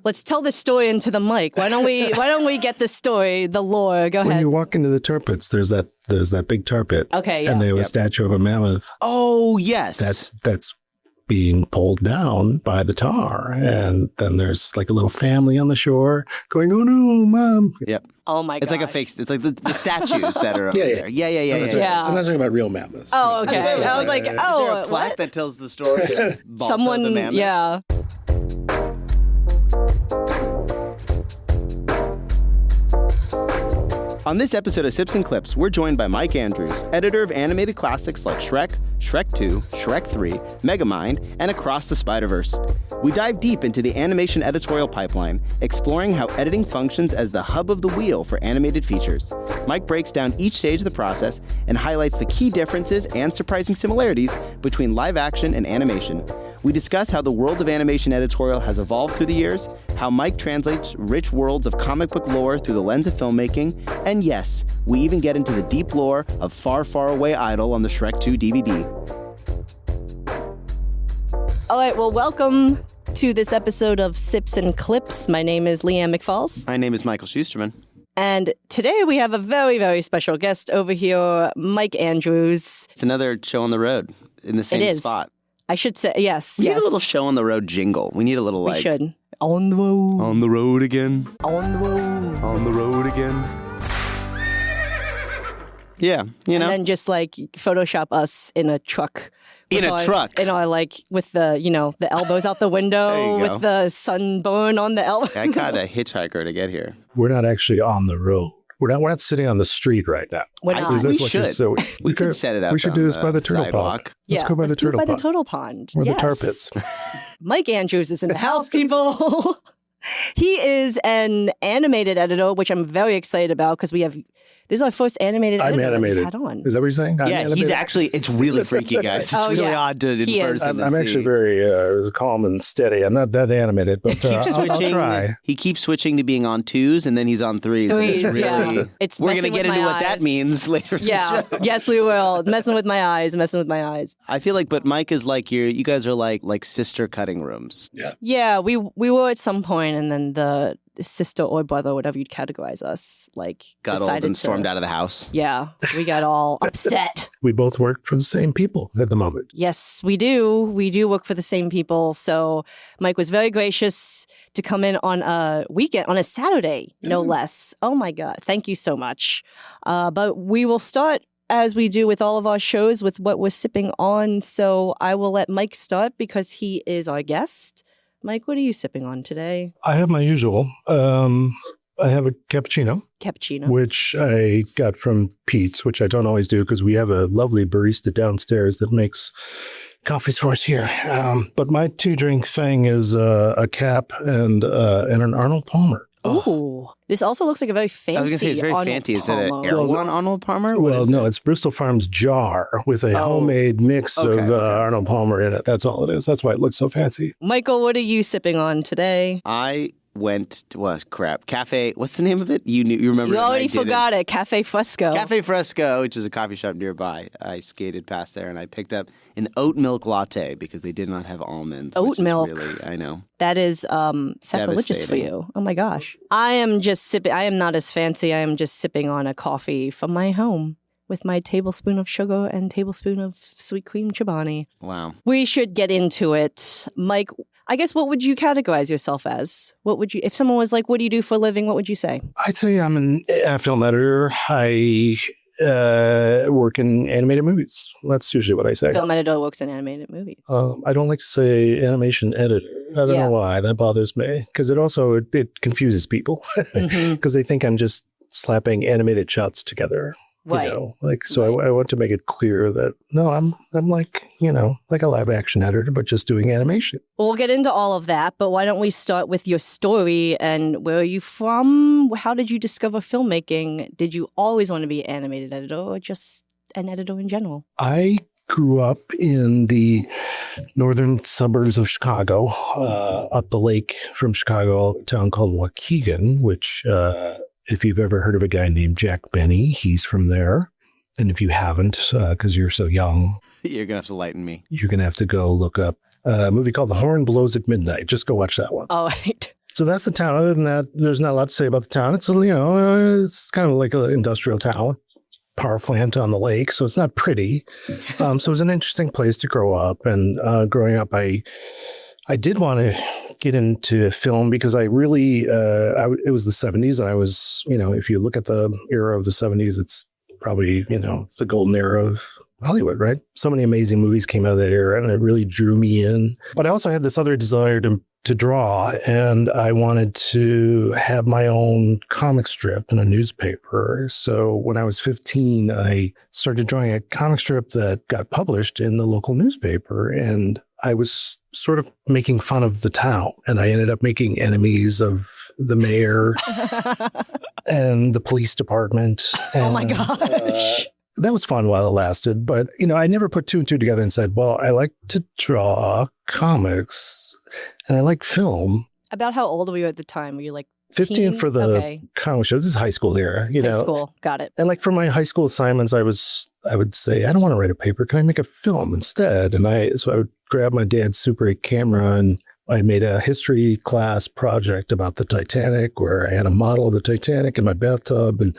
let's tell this story into the mic. Why don't we get the story, the lore? Go ahead. When you walk into the tar pits, there's that big tar pit. Okay, yeah. And they have a statue of a mammoth. Oh, yes. That's being pulled down by the tar. And then there's like a little family on the shore going, "Oh no, Mom." Yep. Oh my god. It's like a fake, it's like the statues that are over there. Yeah. I'm not talking about real mammoths. Oh, okay. I was like, Is there a plaque that tells the story of Balta someone, the mammoth? yeah. On this episode of Sips and Clips, we're joined by Mike Andrews, editor of animated classics like Shrek, Shrek 2, Shrek 3, Megamind, and Across the Spider-Verse. We dive deep into the animation editorial pipeline, exploring how editing functions as the hub of the wheel for animated features. Mike breaks down each stage of the process and highlights the key differences and surprising similarities between live action and animation. We discuss how the world of animation editorial has evolved through the years, how Mike translates rich worlds of comic book lore through the lens of filmmaking, and yes, we even get into the deep lore of Far, Far Away Idol on the Shrek 2 DVD. All right, well, welcome to this episode of Sips and Clips. My name is Leanne McFalls. My name is Michael Schusterman. And today we have a very, very special guest over here, Mike Andrews. It's another show on the road in the same spot. I should say, yes. We need a little show on the road jingle. We need a little We should. On the road. On the road again. On the road. On the road again. Yeah, you know. And then just like Photoshop us in a truck. In a truck. In our with the, the elbows out the window, with the sunburn on the elbow. I caught a hitchhiker to get here. We're not actually on the road. We're not sitting on the street right now. We're not. We should. We could set it up. We should do this by the turtle sidewalk. pond. Let's go by the turtle pond. By the turtle pond. Or the tar pits. Mike Andrews is in the house, people. He is an animated editor, which I'm very excited about because this is our first animated editor we've had on. Is that what you're saying? He's actually, it's really freaky, guys. It's really odd to in person. I'm actually very calm and steady. I'm not that animated, but I'll try. He keeps switching to being on 2s and then he's on 3s. We're going to get into what that means later. Yeah, yes, we will. Messing with my eyes. I feel like, but Mike is like, you guys are like sister cutting rooms. Yeah. Yeah, we were at some point, and then the sister or brother, whatever you'd categorize us, got old and stormed out of the house. Yeah, we got all upset. We both work for the same people at the moment. Yes, we do. We do work for the same people. So Mike was very gracious to come in on a weekend, on a Saturday, no less. Oh my God. Thank you so much. But we will start, as we do with all of our shows, with what we're sipping on. So I will let Mike start because he is our guest. Mike, what are you sipping on today? I have my usual. I have a cappuccino. Which I got from Pete's, which I don't always do because we have a lovely barista downstairs that makes coffees for us here. But my 2-drink thing is a cap and an Arnold Palmer. Oh, this also looks like a very fancy I was going to say, it's very Arnold fancy. Is Palmer. that an Erewhon Arnold Palmer? Well, no, it's Bristol Farms jar with a homemade mix of Arnold Palmer in it. That's all it is. That's why it looks so fancy. Michael, what are you sipping on today? I went to Cafe. What's the name of it? You remember? You already forgot it. Cafe Fresco. Cafe Fresco, which is a coffee shop nearby. I skated past there and I picked up an oat milk latte because they did not have almond. Oat milk. Really, I know. That is sacrilegious for you. Oh my gosh. I am just sipping. I am not as fancy. I am just sipping on a coffee from my home with my tablespoon of sugar and tablespoon of sweet cream Chobani. Wow. We should get into it. Mike, I guess what would you categorize yourself as? What would you, if someone was like, what do you do for a living? What would you say? I'd say I'm a film editor. I work in animated movies. That's usually what I say. Film editor works in animated movies. I don't like to say animation editor. I don't know why. That bothers me because it confuses people because they think I'm just slapping animated shots together. Right. I want to make it clear that no, I'm like, like a live action editor, but just doing animation. Well, we'll get into all of that, but why don't we start with your story and where are you from? How did you discover filmmaking? Did you always want to be an animated editor or just an editor in general? I grew up in the northern suburbs of Chicago, up the lake from Chicago, a town called Waukegan, which if you've ever heard of a guy named Jack Benny, he's from there. And if you haven't, because you're so young, you're going to have to lighten me. You're going to have to go look up a movie called The Horn Blows at Midnight. Just go watch that one. All right. So that's the town. Other than that, there's not a lot to say about the town. It's, it's kind of like an industrial town, power plant on the lake. So it's not pretty. So it was an interesting place to grow up. And growing up, I did want to get into film because I really, it was the 70s. And I was, if you look at the era of the 70s, it's probably, the golden era of Hollywood, right? So many amazing movies came out of that era and it really drew me in. But I also had this other desire to draw, and I wanted to have my own comic strip in a newspaper. So when I was 15, I started drawing a comic strip that got published in the local newspaper, and I was sort of making fun of the town, and I ended up making enemies of the mayor and the police department. And, oh my gosh. That was fun while it lasted, but I never put two and two together and said, well, I like to draw comics and I like film. About how old were you at the time? Were you like 15 for the comic show? This is high school era, High school, got it. And like for my high school assignments, I would say, I don't want to write a paper. Can I make a film instead? And so I would grab my dad's Super 8 camera and I made a history class project about the Titanic where I had a model of the Titanic in my bathtub and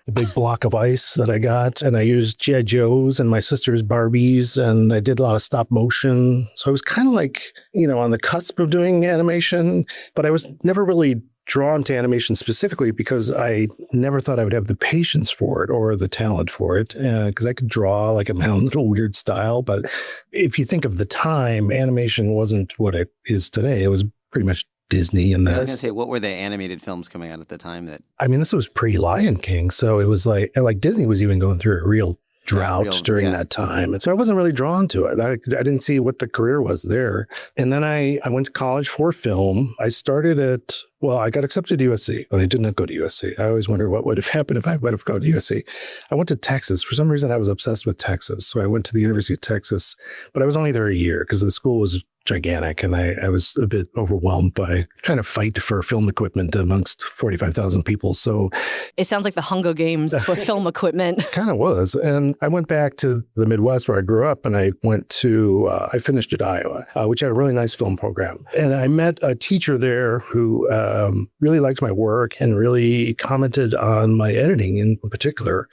a big block of ice that I got. And I used G.I. Joes and my sister's Barbies, and I did a lot of stop motion. So I was kind of like, on the cusp of doing animation, but I was never really drawn to animation specifically because I never thought I would have the patience for it or the talent for it, because I could draw like in my own little weird style. But if you think of the time, animation wasn't what it is today. It was pretty much Disney and that. I was going to say, what were the animated films coming out at the time that? I mean, this was pre-Lion King, so it was like Disney was even going through a real drought during that time. And so I wasn't really drawn to it. I didn't see what the career was there. And then I went to college for film. I started I got accepted to USC, but I did not go to USC. I always wonder what would have happened if I would have gone to USC. I went to Texas. For some reason, I was obsessed with Texas. So I went to the University of Texas, but I was only there a year because the school was gigantic. And I was a bit overwhelmed by trying to fight for film equipment amongst 45,000 people. So it sounds like the Hunger Games for film equipment. Kind of was. And I went back to the Midwest where I grew up, and I went to, I finished at Iowa, which had a really nice film program. And I met a teacher there who really liked my work and really commented on my editing in particular.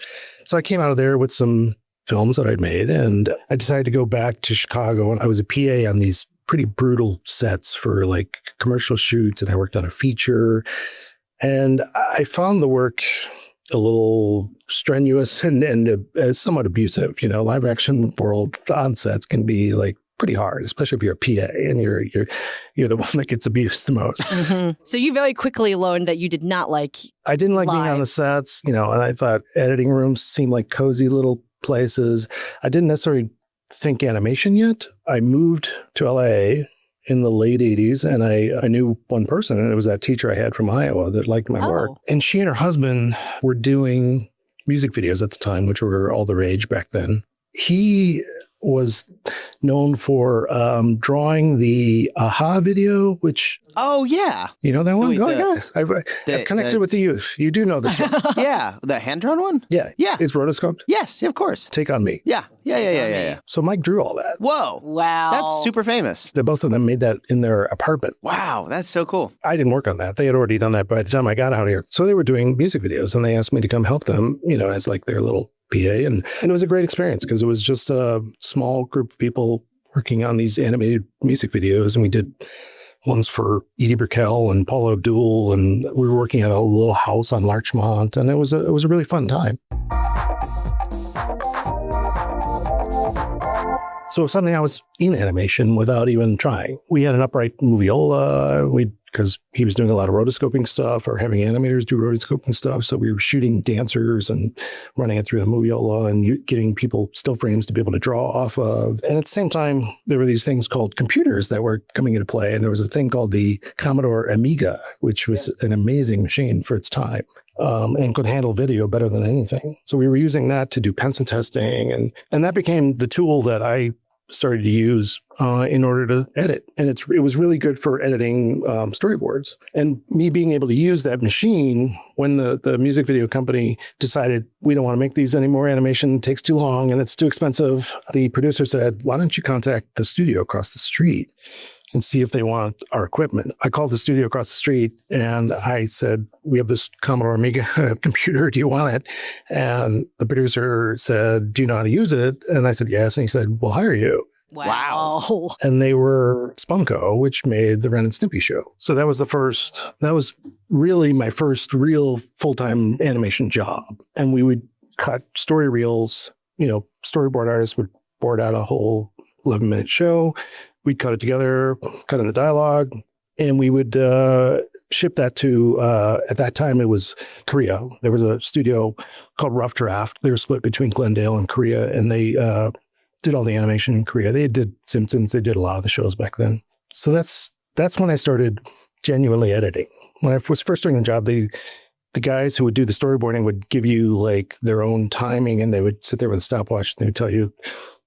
So I came out of there with some films that I'd made, and I decided to go back to Chicago. And I was a PA on these pretty brutal sets for like commercial shoots, and I worked on a feature. And I found the work a little strenuous and somewhat abusive. Live action world on sets can be like pretty hard, especially if you're a PA and you're the one that gets abused the most. Mm-hmm. So you very quickly learned that you did not like I didn't like being on the sets, and I thought editing rooms seemed like cozy little places. I didn't necessarily think animation yet. I moved to LA in the late 80s, and I knew one person, and it was that teacher I had from Iowa that liked my work. And she and her husband were doing music videos at the time, which were all the rage back then. He was known for drawing the Aha video, which... Oh, yeah. You know that one? Yes. I've connected with the youth. You do know this one. Yeah. The hand-drawn one? Yeah. Yeah. It's rotoscoped? Yes, of course. Take on Me. Yeah. Yeah. So Mike drew all that. Whoa. Wow. That's super famous. Both of them made that in their apartment. Wow. That's so cool. I didn't work on that. They had already done that by the time I got out here. So they were doing music videos, and they asked me to come help them, as like their little PA. And it was a great experience because it was just a small group of people working on these animated music videos. And we did ones for Edie Brickell and Paula Abdul, and we were working at a little house on Larchmont, and it was a really fun time. So suddenly I was in animation without even trying. We had an upright moviola, because he was doing a lot of rotoscoping stuff or having animators do rotoscoping stuff. So we were shooting dancers and running it through the moviola and getting people still frames to be able to draw off of. And at the same time, there were these things called computers that were coming into play. And there was a thing called the Commodore Amiga, which was an amazing machine for its time. And could handle video better than anything. So we were using that to do pencil testing. And that became the tool that I started to use in order to edit. And it was really good for editing storyboards. And me being able to use that machine when the music video company decided we don't want to make these anymore, animation takes too long and it's too expensive. The producer said, why don't you contact the studio across the street and see if they want our equipment. I called the studio across the street and I said, we have this Commodore Amiga computer. Do you want it? And the producer said, do you know how to use it? And I said, yes. And he said, we'll hire you. Wow. And they were Spunko, which made the Ren and Stimpy show. So that was really my first real full-time animation job. And we would cut story reels. Storyboard artists would board out a whole 11-minute show. We'd cut it together, cut in the dialogue, and we would ship that to, at that time, it was Korea. There was a studio called Rough Draft. They were split between Glendale and Korea, and they did all the animation in Korea. They did Simpsons. They did a lot of the shows back then. So that's when I started genuinely editing. When I was first doing the job, the guys who would do the storyboarding would give you like their own timing, and they would sit there with a stopwatch and they would tell you,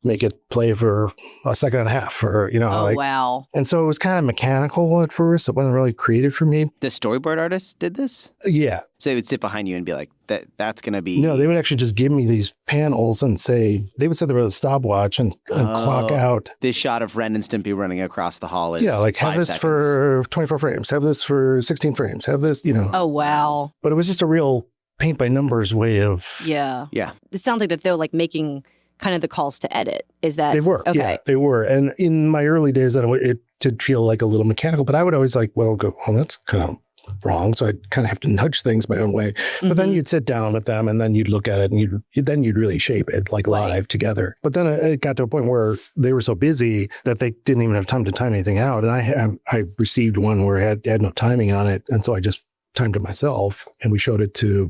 make it play for a second and a half, or wow. And so it was kind of mechanical at first. It wasn't really creative for me. The storyboard artists did this? Yeah. So they would sit behind you and be like, that's going to be... No, they would actually just give me these panels and say, they would sit there with a stopwatch and clock out. This shot of Ren and Stimpy running across the hall is like have this seconds. For 24 frames, have this for 16 frames, have this, Oh, wow. But it was just a real paint by numbers way of... Yeah. Yeah. It sounds like that they're like making kind of the calls to edit. Is that... They were. Okay. Yeah, they were. And in my early days, it did feel like a little mechanical, but I would always go, that's kind of wrong. So I'd kind of have to nudge things my own way. But then you'd sit down with them and then you'd look at it and you'd really shape it like live together. But then it got to a point where they were so busy that they didn't even have time to time anything out. And I received one where it had no timing on it. And so I just timed it myself, and we showed it to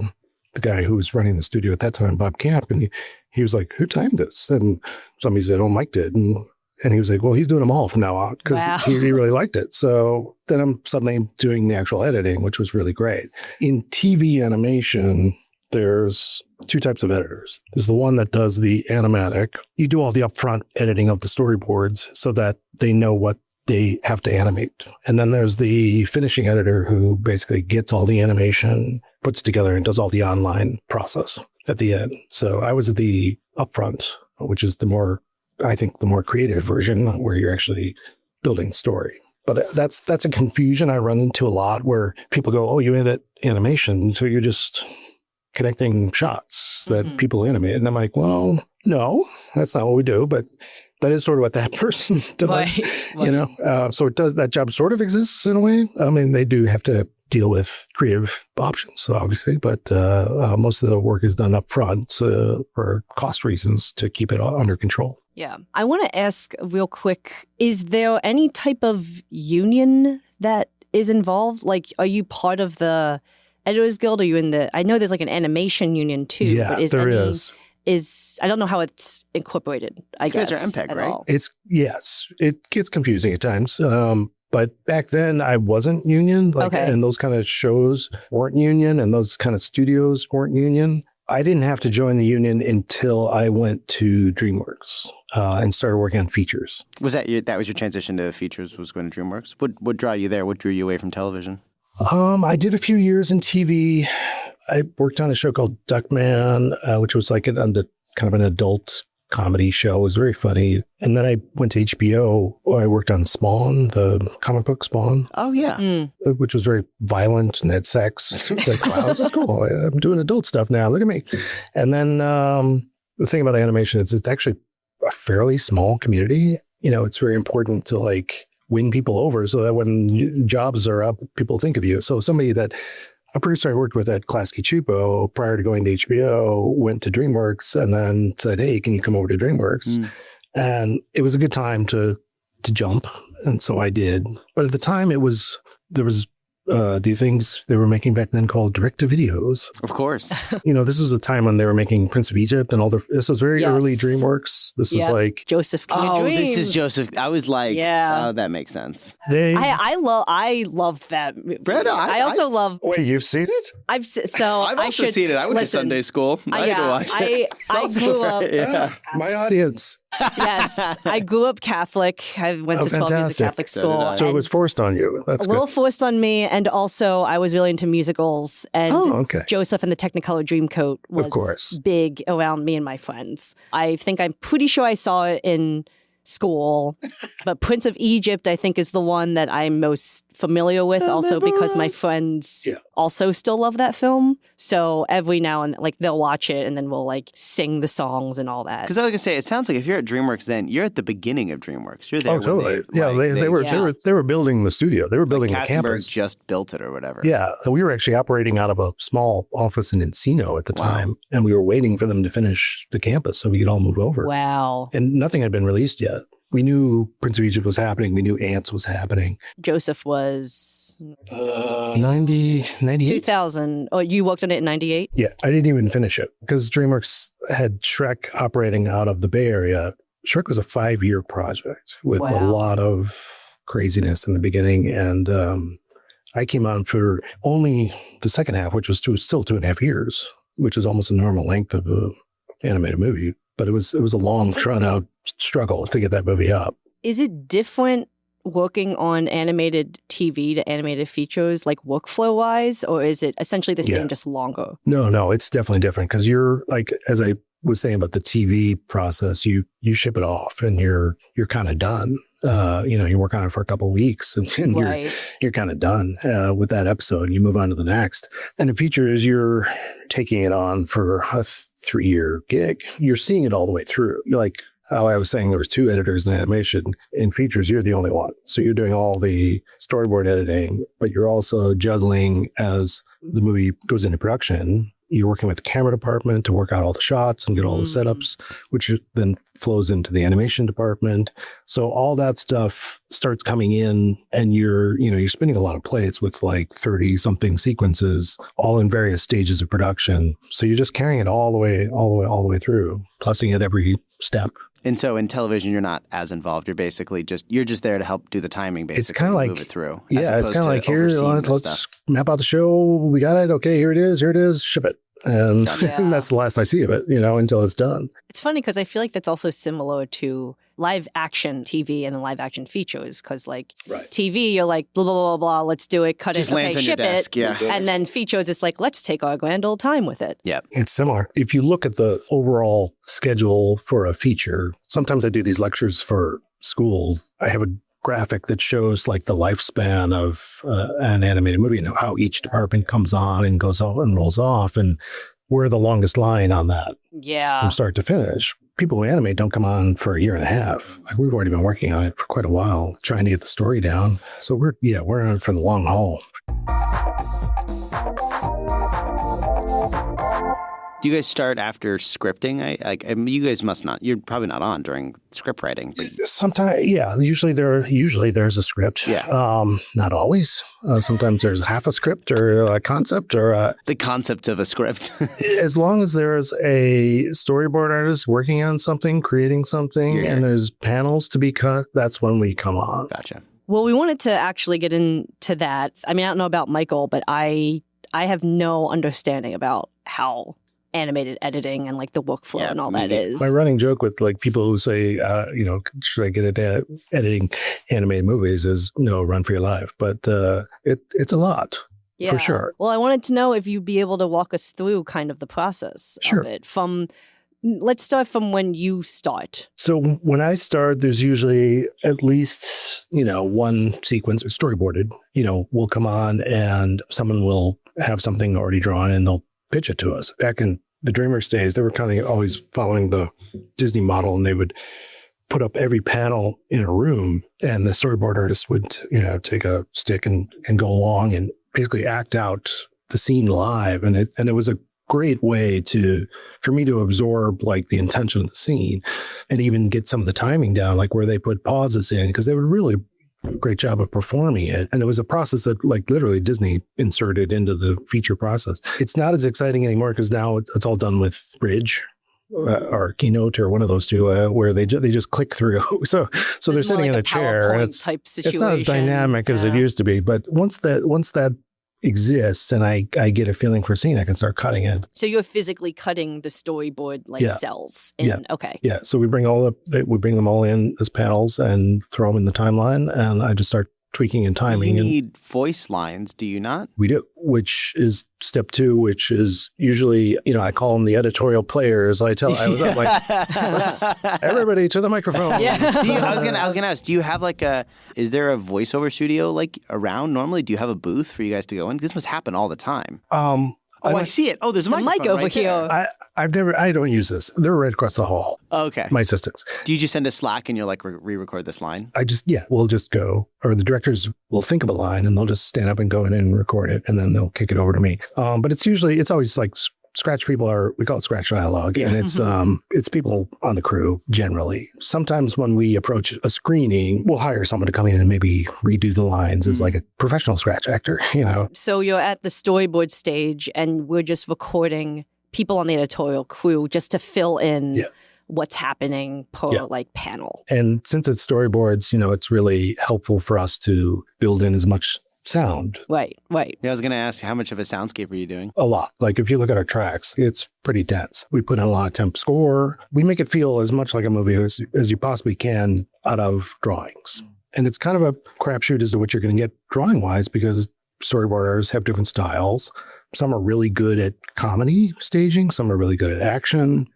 the guy who was running the studio at that time, Bob Camp. And he was like, who timed this? And somebody said, oh, Mike did. And he was like, well, he's doing them all from now on because he really liked it. So then I'm suddenly doing the actual editing, which was really great. In TV animation, there's two types of editors. There's the one that does the animatic. You do all the upfront editing of the storyboards so that they know what they have to animate. And then there's the finishing editor who basically gets all the animation, puts it together, and does all the online process at the end. So I was at the upfront, which is the more creative version where you're actually building the story. But that's a confusion I run into a lot where people go, oh, you edit animation, so you're just connecting shots that people animate. And I'm like, well, no, that's not what we do. But that is sort of what that person does, right. So it does, that job sort of exists in a way. I mean, they do have to deal with creative options, obviously, but most of the work is done up front for cost reasons to keep it under control. Yeah. I want to ask real quick, is there any type of union that is involved? Like, are you part of the Editors Guild? Are you in I know there's like an animation union too. Yeah, but there is. I don't know how it's incorporated, I guess. You guys are MPEG, right? All. Yes. It gets confusing at times. But back then I wasn't union, and those kind of shows weren't union, and those kind of studios weren't union. I didn't have to join the union until I went to DreamWorks and started working on features. Was that was your transition to features, was going to DreamWorks? What drew you there? What drew you away from television? I did a few years in TV. I worked on a show called Duckman, which was like kind of an adult comedy show. It was very funny. And then I went to HBO. I worked on Spawn, the comic book Spawn. Oh, yeah. Which was very violent and had sex. It's like, wow, this is cool. I'm doing adult stuff now. Look at me. And then the thing about animation is it's actually a fairly small community. It's very important to win people over so that when jobs are up, people think of you. So a producer I worked with at Klasky Chupo prior to going to HBO went to DreamWorks and then said, hey, can you come over to DreamWorks? And it was a good time to jump. And so I did. But at the time there was the things they were making back then called direct-to-videos. Of course. This was a time when they were making Prince of Egypt and this was very early DreamWorks. This is like Joseph King of Dreams. This is Joseph. I was like, oh, that makes sense. I loved that movie. Brett, I also love. Wait, you've seen it? I've also seen it. I went to Sunday school. I had to watch it. I grew up. Yeah, my audience. Yes, I grew up Catholic. I went to 12 years of Catholic school. So it was forced on you. That's a little forced on me, and also I was really into musicals. And Joseph and the Technicolor Dreamcoat was big around me and my friends. I'm pretty sure I saw it in school. But Prince of Egypt, I think, is the one that I'm most familiar with, also because my friends also still love that film. So every now and like they'll watch it and then we'll like sing the songs and all that. Because I was gonna say, it sounds like if you're at DreamWorks, then you're at the beginning of DreamWorks. You're there. Oh, totally. They were building the studio. They were building the campus. Just built it or whatever. Yeah, we were actually operating out of a small office in Encino at the time, and we were waiting for them to finish the campus so we could all move over. Wow. And nothing had been released yet. We knew Prince of Egypt was happening. We knew Ants was happening. Joseph was 98? 2000. Oh, you worked on it in 98? Yeah, I didn't even finish it because DreamWorks had Shrek operating out of the Bay Area. Shrek was a 5-year project with a lot of craziness in the beginning. And I came on for only the second half, which was still 2.5 years, which is almost a normal length of an animated movie. But it was a long, drawn-out struggle to get that movie up. Is it different working on animated TV to animated features, like workflow-wise, or is it essentially the same, just longer? No, it's definitely different because you're like, as I was saying about the TV process, you ship it off and you're kind of done. You work on it for a couple of weeks and you're kind of done with that episode. You move on to the next. And in features, you're taking it on for a 3-year gig. You're seeing it all the way through. Like how I was saying, there was 2 editors in animation. In features, you're the only one. So you're doing all the storyboard editing, but you're also juggling as the movie goes into production. You're working with the camera department to work out all the shots and get all the setups, which then flows into the animation department. So all that stuff starts coming in and you're spinning a lot of plates with like 30 something sequences, all in various stages of production. So you're just carrying it all the way through, plussing at every step. And so in television, you're not as involved. You're basically you're just there to help do the timing, basically. It's kind of like, move it through. Yeah, it's kind of like, here, let's map out the show. We got it. Okay, here it is, ship it. And that's the last I see of it, until it's done. It's funny because I feel like that's also similar to live action TV and the live action features. Because like TV, you're like, blah, blah, blah, blah, let's do it, cut just it, lands on ship your desk, it. And then features, it's like, let's take our grand old time with it. Yeah. It's similar. If you look at the overall schedule for a feature, sometimes I do these lectures for schools. I have a graphic that shows like the lifespan of an animated movie and how each department comes on and goes on and rolls off, and we're the longest line on that from start to finish. People who animate don't come on for 1.5 years. Like we've already been working on it for quite a while, trying to get the story down. So we're in it for the long haul. Do you guys start after scripting? You guys must not. You're probably not on during script writing. But... Sometimes, Usually there's a script. Yeah. Not always. Sometimes there's half a script or a concept or the concept of a script. As long as there's a storyboard artist working on something, creating something, and there's panels to be cut, that's when we come on. Gotcha. Well, we wanted to actually get into that. I mean, I don't know about Michael, but I have no understanding about how animated editing and like the workflow and all that is. My running joke with like people who say, should I get into editing animated movies is no, run for your life. But it's a lot for sure. Well, I wanted to know if you'd be able to walk us through kind of the process of it let's start from when you start. So when I start, there's usually at least, one sequence storyboarded, will come on and someone will have something already drawn and they'll pitch it to us. Back in the DreamWorks days, they were kind of always following the Disney model, and they would put up every panel in a room, and the storyboard artist would, take a stick and go along and basically act out the scene live. And it was a great way for me to absorb like the intention of the scene and even get some of the timing down, like where they put pauses in, because they would really great job of performing it. And it was a process that like literally Disney inserted into the feature process. It's not as exciting anymore because now it's all done with Bridge or Keynote or one of those two where they just click through. So they're sitting in a chair and it's not as dynamic as it used to be. But once that exists and I get a feeling for a scene, I can start cutting it. So you're physically cutting the storyboard cells. Okay. Yeah. So we bring them all in as panels and throw them in the timeline, and I just start tweaking and timing. You need voice lines, do you not? We do, which is step 2, which is usually, I call them the editorial players. I was up like, everybody to the microphone. Yeah. I was gonna ask, do you have is there a voiceover studio around normally? Do you have a booth for you guys to go in? This must happen all the time. I see it. Oh, there's a mic over right here. I don't use this. They're right across the hall. Okay. My assistants. Do you just send a Slack and you're like, re-record this line? We'll just go, or the directors will think of a line and they'll just stand up and go in and record it, and then they'll kick it over to me. But it's always like scratch people we call it scratch dialogue. Yeah. And it's people on the crew generally. Sometimes when we approach a screening, we'll hire someone to come in and maybe redo the lines as like a professional scratch actor, So you're at the storyboard stage and we're just recording people on the editorial crew just to fill in what's happening per panel. And since it's storyboards, it's really helpful for us to build in as much sound. Right. Yeah, I was going to ask, how much of a soundscape are you doing? A lot. Like if you look at our tracks, it's pretty dense. We put in a lot of temp score. We make it feel as much like a movie as you possibly can out of drawings. And it's kind of a crapshoot as to what you're going to get drawing-wise, because storyboarders have different styles. Some are really good at comedy staging. Some are really good at action.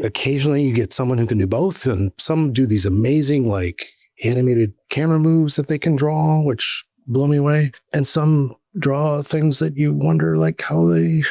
Occasionally you get someone who can do both, and some do these amazing animated camera moves that they can draw, which blow me away. And some draw things that you wonder how they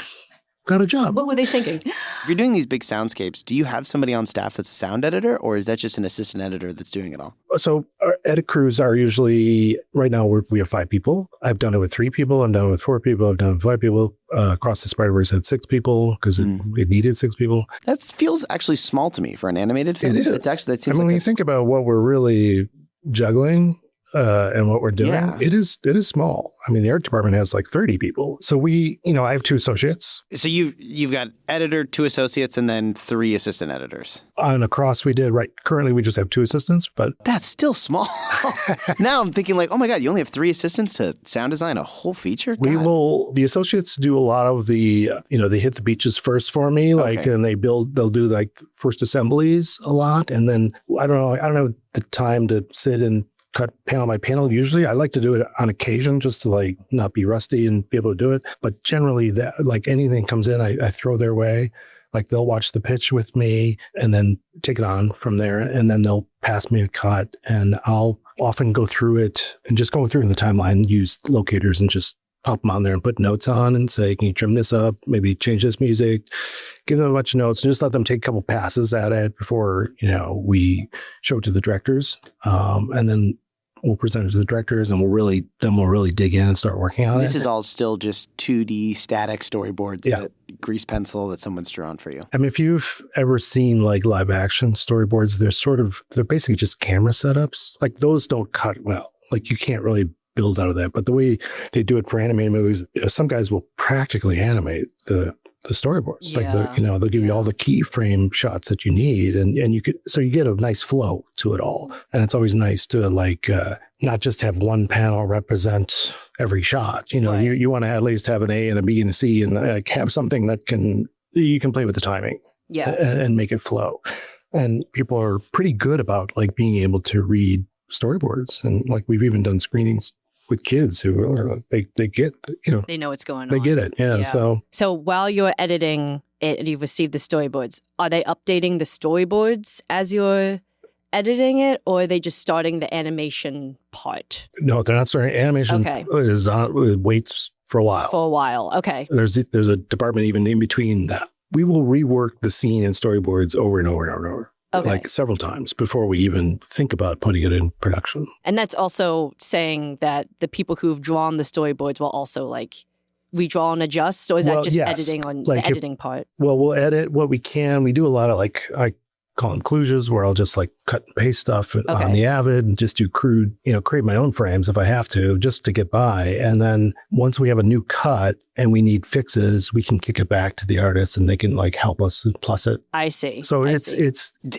got a job. What were they thinking? If you're doing these big soundscapes, do you have somebody on staff that's a sound editor, or is that just an assistant editor that's doing it all? So our edit crews are usually, right now we have 5 people. I've done it with 3 people. I've done it with 4 people. I've done it with 5 people. Across the Spider-Verse had 6 people because it needed 6 people. That feels actually small to me for an animated film. It is. That seems when you think about what we're really juggling, and what we're doing, it is small. The art department has 30 people. So I have 2 associates. So you've got editor, 2 associates, and then 3 assistant editors. On Across we did, right. Currently we just have 2 assistants, but that's still small. Now I'm thinking oh my God, you only have 3 assistants to sound design a whole feature? God. The associates do a lot of the, they hit the beaches first for me, and they'll do first assemblies a lot. And then I don't have the time to sit and cut panel by panel. Usually I like to do it on occasion just to not be rusty and be able to do it. But generally that anything comes in, I throw their way. They'll watch the pitch with me and then take it on from there. And then they'll pass me a cut, and I'll often go through it and just go through in the timeline, use locators and just pop them on there and put notes on and say, can you trim this up? Maybe change this music, give them a bunch of notes and just let them take a couple passes at it before, we show it to the directors. And then we'll present it to the directors, and we'll really dig in and start working on it. This is all still just 2D static storyboards, that grease pencil that someone's drawn for you. If you've ever seen live action storyboards, they're basically just camera setups. Those don't cut well. You can't really build out of that. But the way they do it for animated movies, some guys will practically animate the storyboards. They'll give you all the keyframe shots that you need, and you get a nice flow to it all. And it's always nice to not just have one panel represent every shot. You want to at least have an A and a B and a C, and have something that you can play with the timing, and make it flow. And people are pretty good about being able to read storyboards, and we've even done screenings with kids who are they get they know what's going on. They get it. Yeah. So while you're editing it and you've received the storyboards, are they updating the storyboards as you're editing it, or are they just starting the animation part? No, they're not starting animation. Okay. It waits for a while. For a while. Okay. There's a department even in between that. We will rework the scene in storyboards over and over and over and over. Okay. Several times before we even think about putting it in production. And that's also saying that the people who've drawn the storyboards will also redraw and adjust? Or is that just editing on the editing part? Well, we'll edit what we can. We do a lot of I call them kludges, where I'll just cut and paste stuff on the Avid and just do crude, create my own frames if I have to, just to get by. And then once we have a new cut and we need fixes, we can kick it back to the artists and they can help us plus it. I see. So it's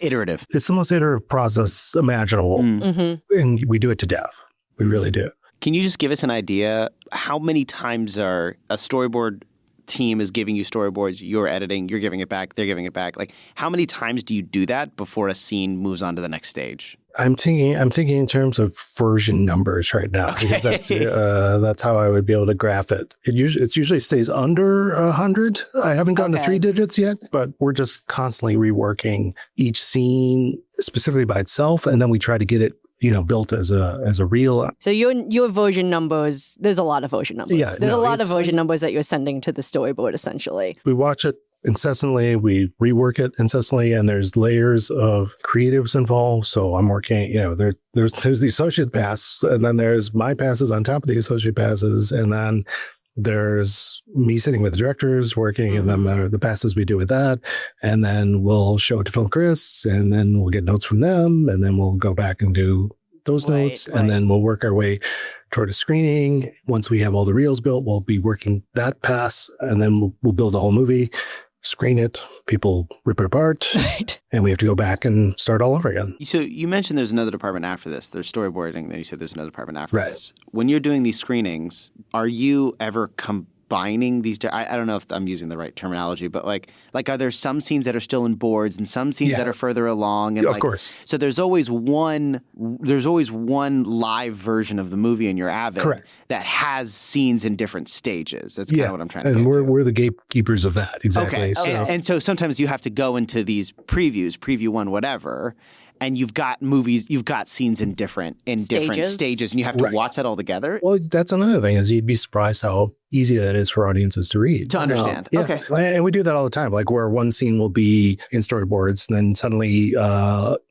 iterative. It's the most iterative process imaginable. Mm-hmm. And we do it to death. We really do. Can you just give us an idea how many times are a storyboard team is giving you storyboards, you're editing, you're giving it back, they're giving it back. Like, how many times do you do that before a scene moves on to the next stage? I'm thinking in terms of version numbers right now, because that's how I would be able to graph it. It usually stays under 100. I haven't gotten to 3 digits yet, but we're just constantly reworking each scene specifically by itself, and then we try to get it built as a reel. So your version numbers, there's a lot of version numbers. Yeah, there's a lot of version numbers that you're sending to the storyboard, essentially. We watch it incessantly, we rework it incessantly, and there's layers of creatives involved. So I'm working, there's the associate pass, and then there's my passes on top of the associate passes, and then there's me sitting with the directors working, and then the passes we do with that, and then we'll show it to Phil and Chris, and then we'll get notes from them, and then we'll go back and do those notes, and then we'll work our way toward a screening. Once we have all the reels built, we'll be working that pass, and then we'll build a whole movie, screen it, people rip it apart, and we have to go back and start all over again. So you mentioned there's another department after this. There's storyboarding, then you said there's another department after this. When you're doing these screenings, are you ever combining these? I don't know if I'm using the right terminology, but like are there some scenes that are still in boards and some scenes that are further along? And of course. So there's always one live version of the movie in your Avid that has scenes in different stages. That's kind of what I'm trying to get to. And we're the gatekeepers of that. Exactly. Okay. And so sometimes you have to go into these preview 1, whatever, and you've got scenes in different stages, and you have to watch that all together. Well, that's another thing, is you'd be surprised how easy that is for audiences to read. To understand. Okay. And we do that all the time, like where one scene will be in storyboards, and then suddenly,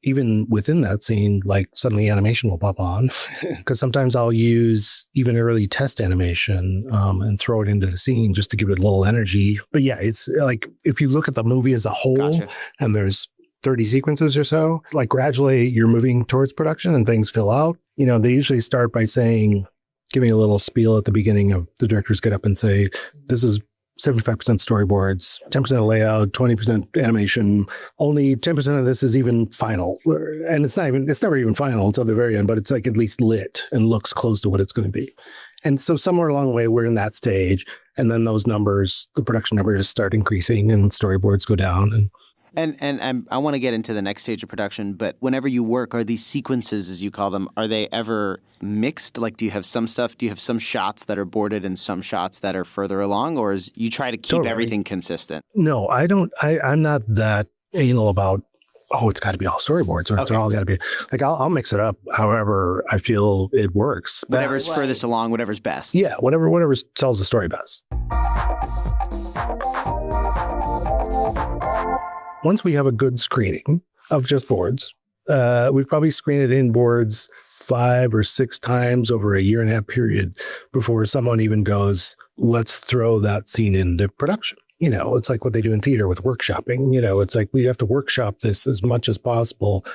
even within that scene, like suddenly animation will pop on. Because sometimes I'll use even early test animation and throw it into the scene just to give it a little energy. But yeah, it's like, if you look at the movie as a whole, and there's 30 sequences or so, like gradually you're moving towards production and things fill out. They usually start by giving a little spiel at the beginning. Of the directors get up and say, this is 75% storyboards, 10% layout, 20% animation. Only 10% of this is even final. And it's never even final until the very end, but it's like at least lit and looks close to what it's going to be. And so somewhere along the way, we're in that stage. And then those numbers, the production numbers, start increasing and storyboards go down. And I want to get into the next stage of production, but whenever you work, are these sequences, as you call them, are they ever mixed? Like, do you have some shots that are boarded and some shots that are further along, or you try to keep everything consistent? No, I don't. I'm not that anal about, it's got to be all storyboards, or it's all got to be, like, I'll mix it up however I feel it works. Whatever's furthest along, whatever's best. Yeah, whatever tells the story best. Once we have a good screening of just boards, we probably screen it in boards 5 or 6 times over a 1.5-year period before someone even goes, let's throw that scene into production. It's like what they do in theater with workshopping. It's like we have to workshop this as much as possible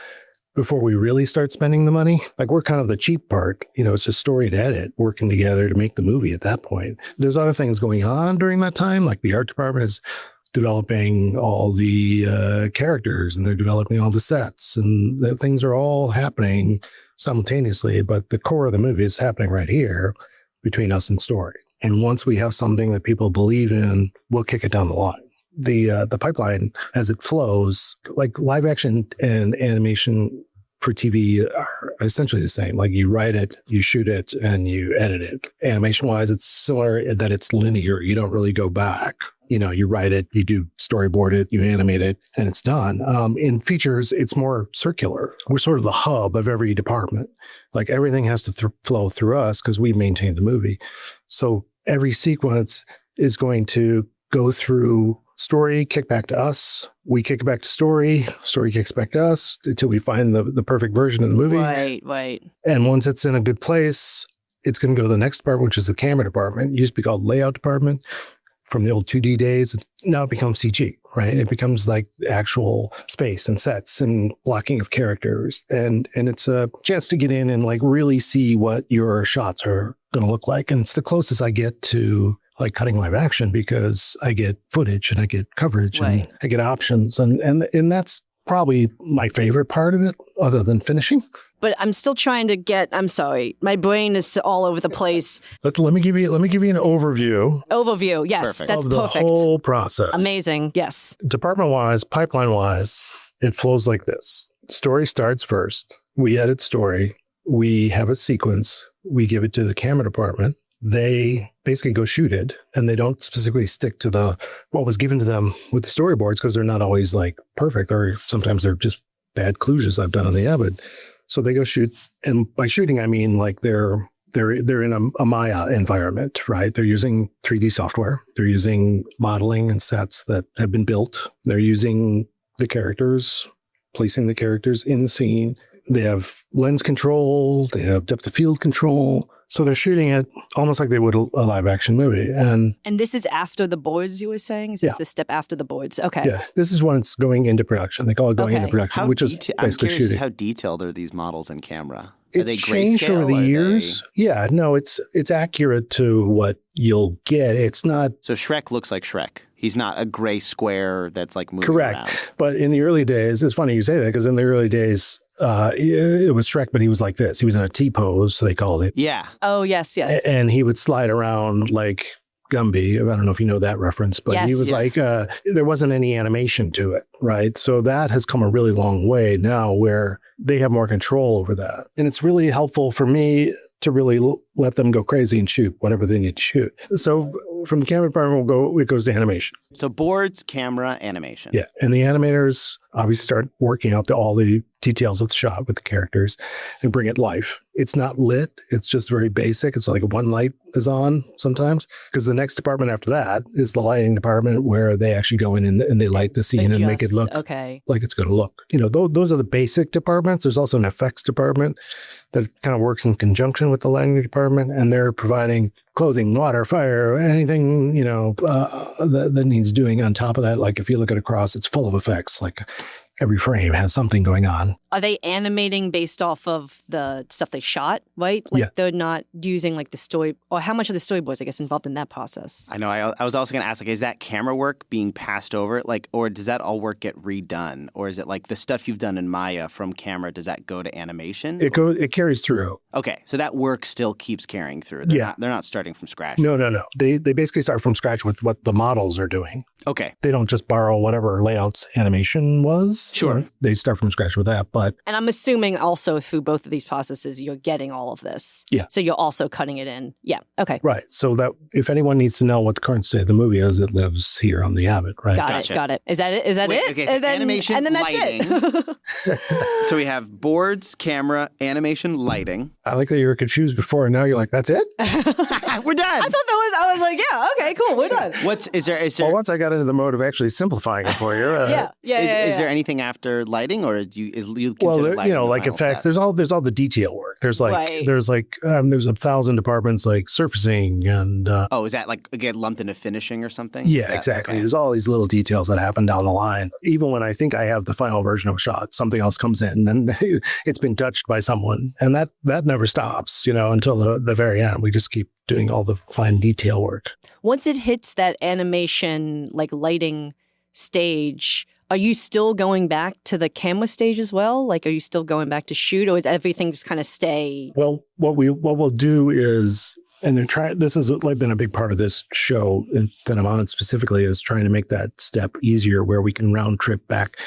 before we really start spending the money. Like, we're kind of the cheap part. It's just story to edit, working together to make the movie at that point. There's other things going on during that time, like the art department is developing all the characters, and they're developing all the sets, and the things are all happening simultaneously. But the core of the movie is happening right here between us and story. And once we have something that people believe in, we'll kick it down the line. The pipeline as it flows, like live action and animation for TV are essentially the same. Like, you write it, you shoot it, and you edit it. Animation wise, it's similar that it's linear. You don't really go back. You write it, you do storyboard it, you animate it, and it's done. In features, it's more circular. We're sort of the hub of every department. Like, everything has to flow through us because we maintain the movie. So every sequence is going to go through story, kick back to us. We kick it back to story kicks back to us until we find the perfect version of the movie. Right. And once it's in a good place, it's going to go to the next department, which is the camera department. It used to be called layout department. From the old 2D days, now it becomes CG, right? It becomes like actual space and sets and blocking of characters. And it's a chance to get in and like really see what your shots are going to look like. And it's the closest I get to like cutting live action, because I get footage and I get coverage and I get options. And that's probably my favorite part of it, other than finishing. But I'm still trying to I'm sorry, my brain is all over the place. Let me give you an overview. Overview, yes, Perfect. that's of the perfect. whole process. Amazing, yes. Department-wise, pipeline-wise, it flows like this. Story starts first. We edit story. We have a sequence. We give it to the camera department. They basically go shoot it, and they don't specifically stick to what was given to them with the storyboards because they're not always like perfect, or sometimes they're just bad kludges I've done on the Avid. So they go shoot, and by shooting I mean like they're in a Maya environment, right? They're using 3D software. They're using modeling and sets that have been built. They're using the characters, placing the characters in the scene. They have lens control. They have depth of field control. So they're shooting it almost like they would a live action movie. And this is after the boards, you were saying? Is this the step after the boards? Okay. Yeah. This is when it's going into production. They call it going into production, which is basically shooting. How detailed are these models in camera? It's changed over the years. Yeah, no, it's accurate to what you'll get. It's not. So Shrek looks like Shrek. He's not a gray square that's like moving correct. around. But in the early days, it's funny you say that because in the early days, it was Shrek, but he was like this. He was in a T-pose, so they called it. Yeah. Oh, yes. And he would slide around like Gumby. I don't know if you know that reference, but he was like, there wasn't any animation to it, right? So that has come a really long way now where they have more control over that. And it's really helpful for me to really let them go crazy and shoot whatever they need to shoot. So from the camera department, it goes to animation. So boards, camera, animation. Yeah. And the animators obviously start working out all the details of the shot with the characters and bring it life. It's not lit. It's just very basic. It's like one light is on sometimes because the next department after that is the lighting department where they actually go in and they light the scene and make it look like it's going to look. You know, those are the basic departments. There's also an effects department that kind of works in conjunction with the lighting department, and they're providing clothing, water, fire, anything, you know, that needs doing on top of that. Like if you look at across, it's full of effects. Like every frame has something going on. Are they animating based off of the stuff they shot, right? Like they're not using like the story, or how much of the storyboards, I guess, involved in that process? I know. I was also going to ask, like, is that camera work being passed over, like, or does that all work get redone, or is it like the stuff you've done in Maya from camera? Does that go to animation? It carries through. Okay, so that work still keeps carrying through. They're not starting from scratch. No. They basically start from scratch with what the models are doing. Okay. They don't just borrow whatever layouts animation was. Sure. They start from scratch with that. And I'm assuming also through both of these processes, you're getting all of this. Yeah. So you're also cutting it in. Yeah. Okay. Right. So that if anyone needs to know what the current state of the movie is, it lives here on the Avid, right? Got it. Is that it? Okay, so animation, and then lighting. That's it. So we have boards, camera, animation, lighting. I like that you were confused before, and now you're like, that's it? We're done. I was like, yeah, okay, cool, we're done. Is there? Well, once I got into the mode of actually simplifying it for you. Is there anything after lighting, or do you consider lighting, you know, like effects? Step? There's all the detail work. There's 1,000 departments like surfacing and. Is that like get lumped into finishing or something? Yeah, exactly. Okay. There's all these little details that happen down the line. Even when I think I have the final version of a shot, something else comes in and it's been touched by someone, and that never stops. You know, until the very end. We just keep doing all the fine detail work. Once it hits that animation, like lighting stage, are you still going back to the camera stage as well? Like, are you still going back to shoot, or is everything just kind of stay? Well, what we'll do is, and this has like been a big part of this show that I'm on specifically, is trying to make that step easier where we can round trip back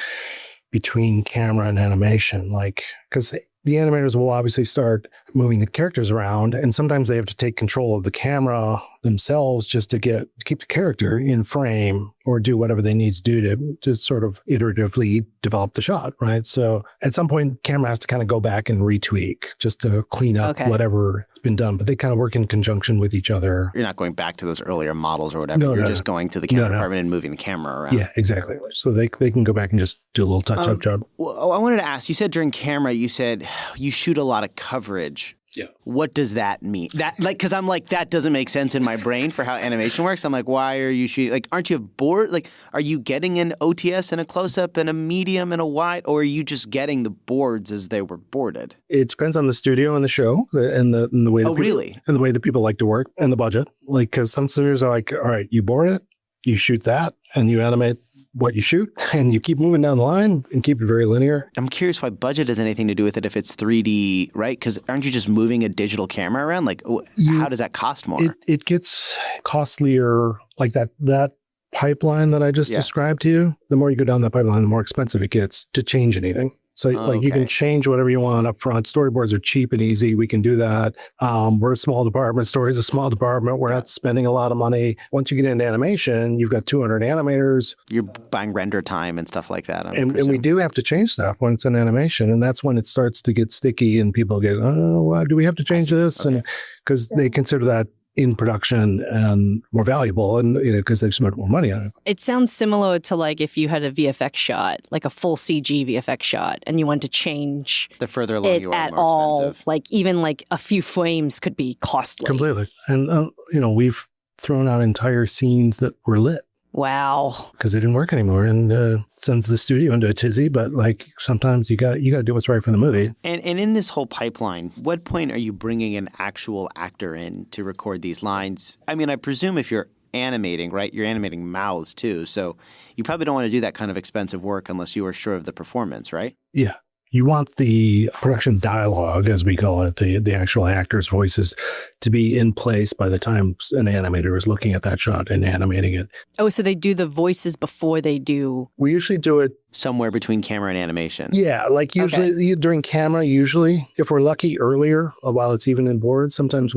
between camera and animation. Like, because the animators will obviously start moving the characters around, and sometimes they have to take control of the camera themselves just to keep the character in frame or do whatever they need to do to sort of iteratively develop the shot, right? So at some point, camera has to kind of go back and retweak just to clean up whatever has been done, but they kind of work in conjunction with each other. You're not going back to those earlier models or whatever. You're just going to the camera department and moving the camera around. Yeah, exactly. So they can go back and just do a little touch-up job. Well, I wanted to ask, you said during camera, you said you shoot a lot of coverage. Yeah. What does that mean? Because I'm like, that doesn't make sense in my brain for how animation works. I'm like, why are you shooting? Like, aren't you bored? Like, are you getting an OTS and a close-up and a medium and a wide, or are you just getting the boards as they were boarded? It depends on the studio and the show and the way. Really? And the way that people like to work and the budget. Like, because some studios are like, all right, you board it, you shoot that, and you animate what you shoot, and you keep moving down the line and keep it very linear. I'm curious why budget has anything to do with it if it's 3D, right? Because aren't you just moving a digital camera around? Like, how does that cost more? It gets costlier, like that pipeline that I just described to you. The more you go down that pipeline, the more expensive it gets to change anything. So you can change whatever you want up front. Storyboards are cheap and easy. We can do that. We're a small department. Story's a small department. We're not spending a lot of money. Once you get into animation, you've got 200 animators. You're buying render time and stuff like that. And we do have to change stuff when it's in animation. And that's when it starts to get sticky and people get, oh, why do we have to change this? And because they consider that in production and more valuable, and because they've spent more money on it. It sounds similar to like if you had a VFX shot, like a full CG VFX shot, and you want to change the further along you are, at the more all. expensive. Like even like a few frames could be costly. Completely. And we've thrown out entire scenes that were lit. Wow. Because they didn't work anymore, and sends the studio into a tizzy. But like sometimes you got to do what's right for the movie. And in this whole pipeline, what point are you bringing an actual actor in to record these lines? I mean, I presume if you're animating, right, you're animating mouths too. So you probably don't want to do that kind of expensive work unless you are sure of the performance, right? Yeah. You want the production dialogue, as we call it, the actual actors' voices, to be in place by the time an animator is looking at that shot and animating it. Oh, so they do the voices before they do... We usually do it... somewhere between camera and animation. Yeah, like usually during camera, if we're lucky earlier, while it's even in board, sometimes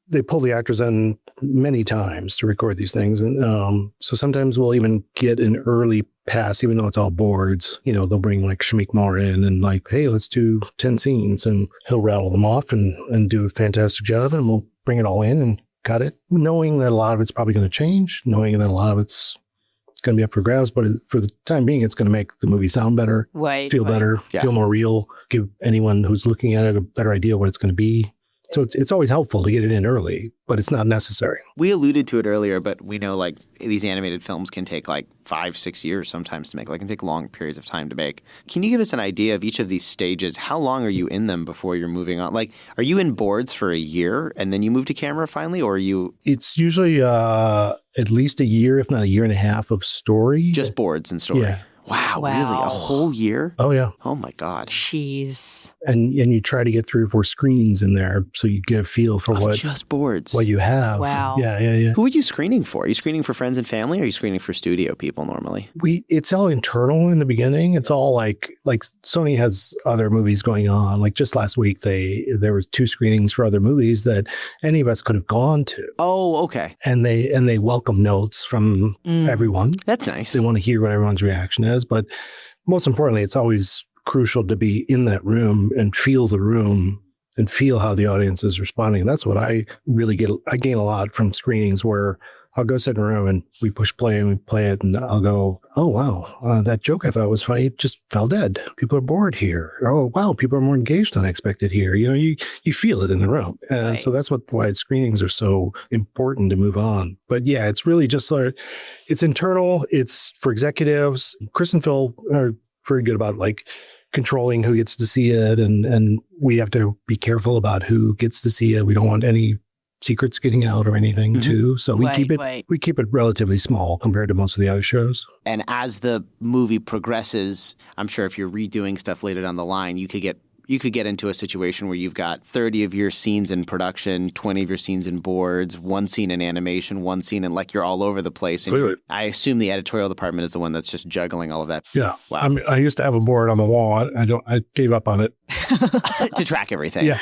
they pull the actors in many times to record these things. And so sometimes we'll even get an early pass, even though it's all boards. They'll bring like Shamik Moore in and like, hey, let's do 10 scenes. And he'll rattle them off and do a fantastic job. And we'll bring it all in and cut it, knowing that a lot of it's probably going to change, knowing that a lot of it's going to be up for grabs. But for the time being, it's going to make the movie sound better, feel better, feel more real, give anyone who's looking at it a better idea what it's going to be. So it's always helpful to get it in early, but it's not necessary. We alluded to it earlier, but we know like these animated films can take like 5-6 years sometimes to make. Like, can take long periods of time to make. Can you give us an idea of each of these stages? How long are you in them before you're moving on? Like, are you in boards for a year and then you move to camera finally, or are you? It's usually at least a year, if not a year and a half of story. Just boards and story. Yeah. Wow, really? A whole year? Oh, yeah. Oh, my God. Jeez. And you try to get 3 or 4 screenings in there so you get a feel for just boards. what you have. Wow. Yeah. Who are you screening for? Are you screening for friends and family, or are you screening for studio people normally? It's all internal in the beginning. It's all like Sony has other movies going on. Like just last week, there was 2 screenings for other movies that any of us could have gone to. Oh, okay. And they welcome notes from everyone. That's nice. They want to hear what everyone's reaction is. But most importantly, it's always crucial to be in that room and feel the room and feel how the audience is responding. That's what I really get. I gain a lot from screenings where I'll go sit in a room and we push play and we play it, and I'll go, oh, wow, that joke I thought was funny just fell dead. People are bored here. Oh, wow, people are more engaged than I expected here. You feel it in the room. And so that's why screenings are so important to move on. But yeah, it's really just it's internal. It's for executives. Chris and Phil are very good about like controlling who gets to see it. And we have to be careful about who gets to see it. We don't want any secrets getting out or anything too. So we keep it relatively small compared to most of the other shows. And as the movie progresses, I'm sure if you're redoing stuff later down the line, you could get into a situation where you've got 30 of your scenes in production, 20 of your scenes in boards, 1 scene in animation, 1 scene in like you're all over the place. And Clearly. I assume the editorial department is the one that's just juggling all of that. Yeah. Wow. I used to have a board on the wall. I gave up on it. To track everything. Yeah.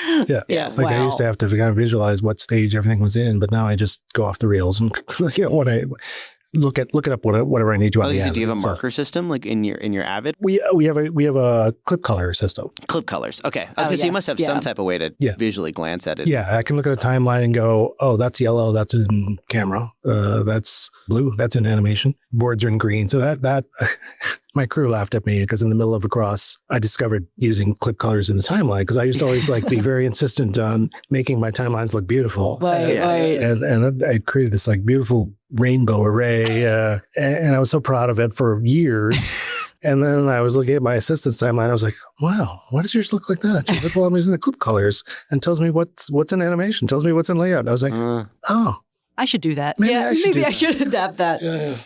Like I used to have to kind of visualize what stage everything was in, but now I just go off the rails and when I look it up whatever I need to on the Avid. Do you have a marker system like in your Avid? We have a clip color system. Clip colors. Okay. I was going to say you must have some type of way to visually glance at it. Yeah, I can look at a timeline and go, oh, that's yellow, that's in camera. That's blue, that's in animation. Boards are in green. So that my crew laughed at me because in the middle of a cross, I discovered using clip colors in the timeline because I used to always be very insistent on making my timelines look beautiful. Right. And I created this beautiful rainbow array, and I was so proud of it for years. And then I was looking at my assistant's timeline. I was like, wow, why does yours look like that? She's like, well, I'm using the clip colors and tells me what's in animation, tells me what's in layout. And I was like, oh. I should do that. Maybe I should adapt that. Yeah.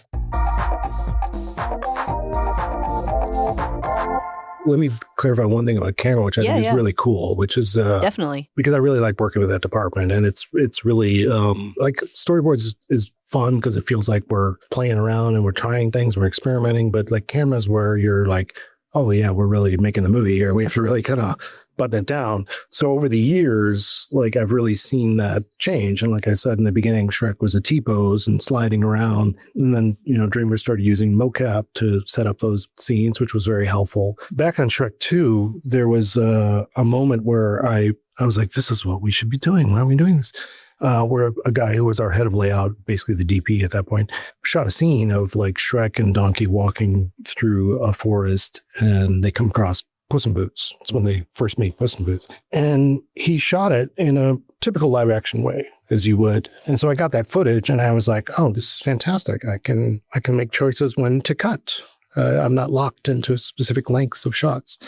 let me clarify one thing about camera, which I think is really cool, which is definitely because I really like working with that department, and it's really like storyboards is fun because it feels like we're playing around and we're trying things, we're experimenting, but like cameras where you're like, oh yeah, we're really making the movie here. We have to really kind of button it down. So over the years, like I've really seen that change. And like I said in the beginning, Shrek was a T-pose and sliding around. And then, DreamWorks started using mocap to set up those scenes, which was very helpful. Back on Shrek 2, there was a moment where I was like, this is what we should be doing. Why are we doing this? Where a guy who was our head of layout, basically the DP at that point, shot a scene of like Shrek and Donkey walking through a forest, and they come across Puss in Boots. It's when they first meet Puss in Boots. And he shot it in a typical live action way, as you would. And so I got that footage and I was like, oh, this is fantastic. I can make choices when to cut. I'm not locked into specific lengths of shots.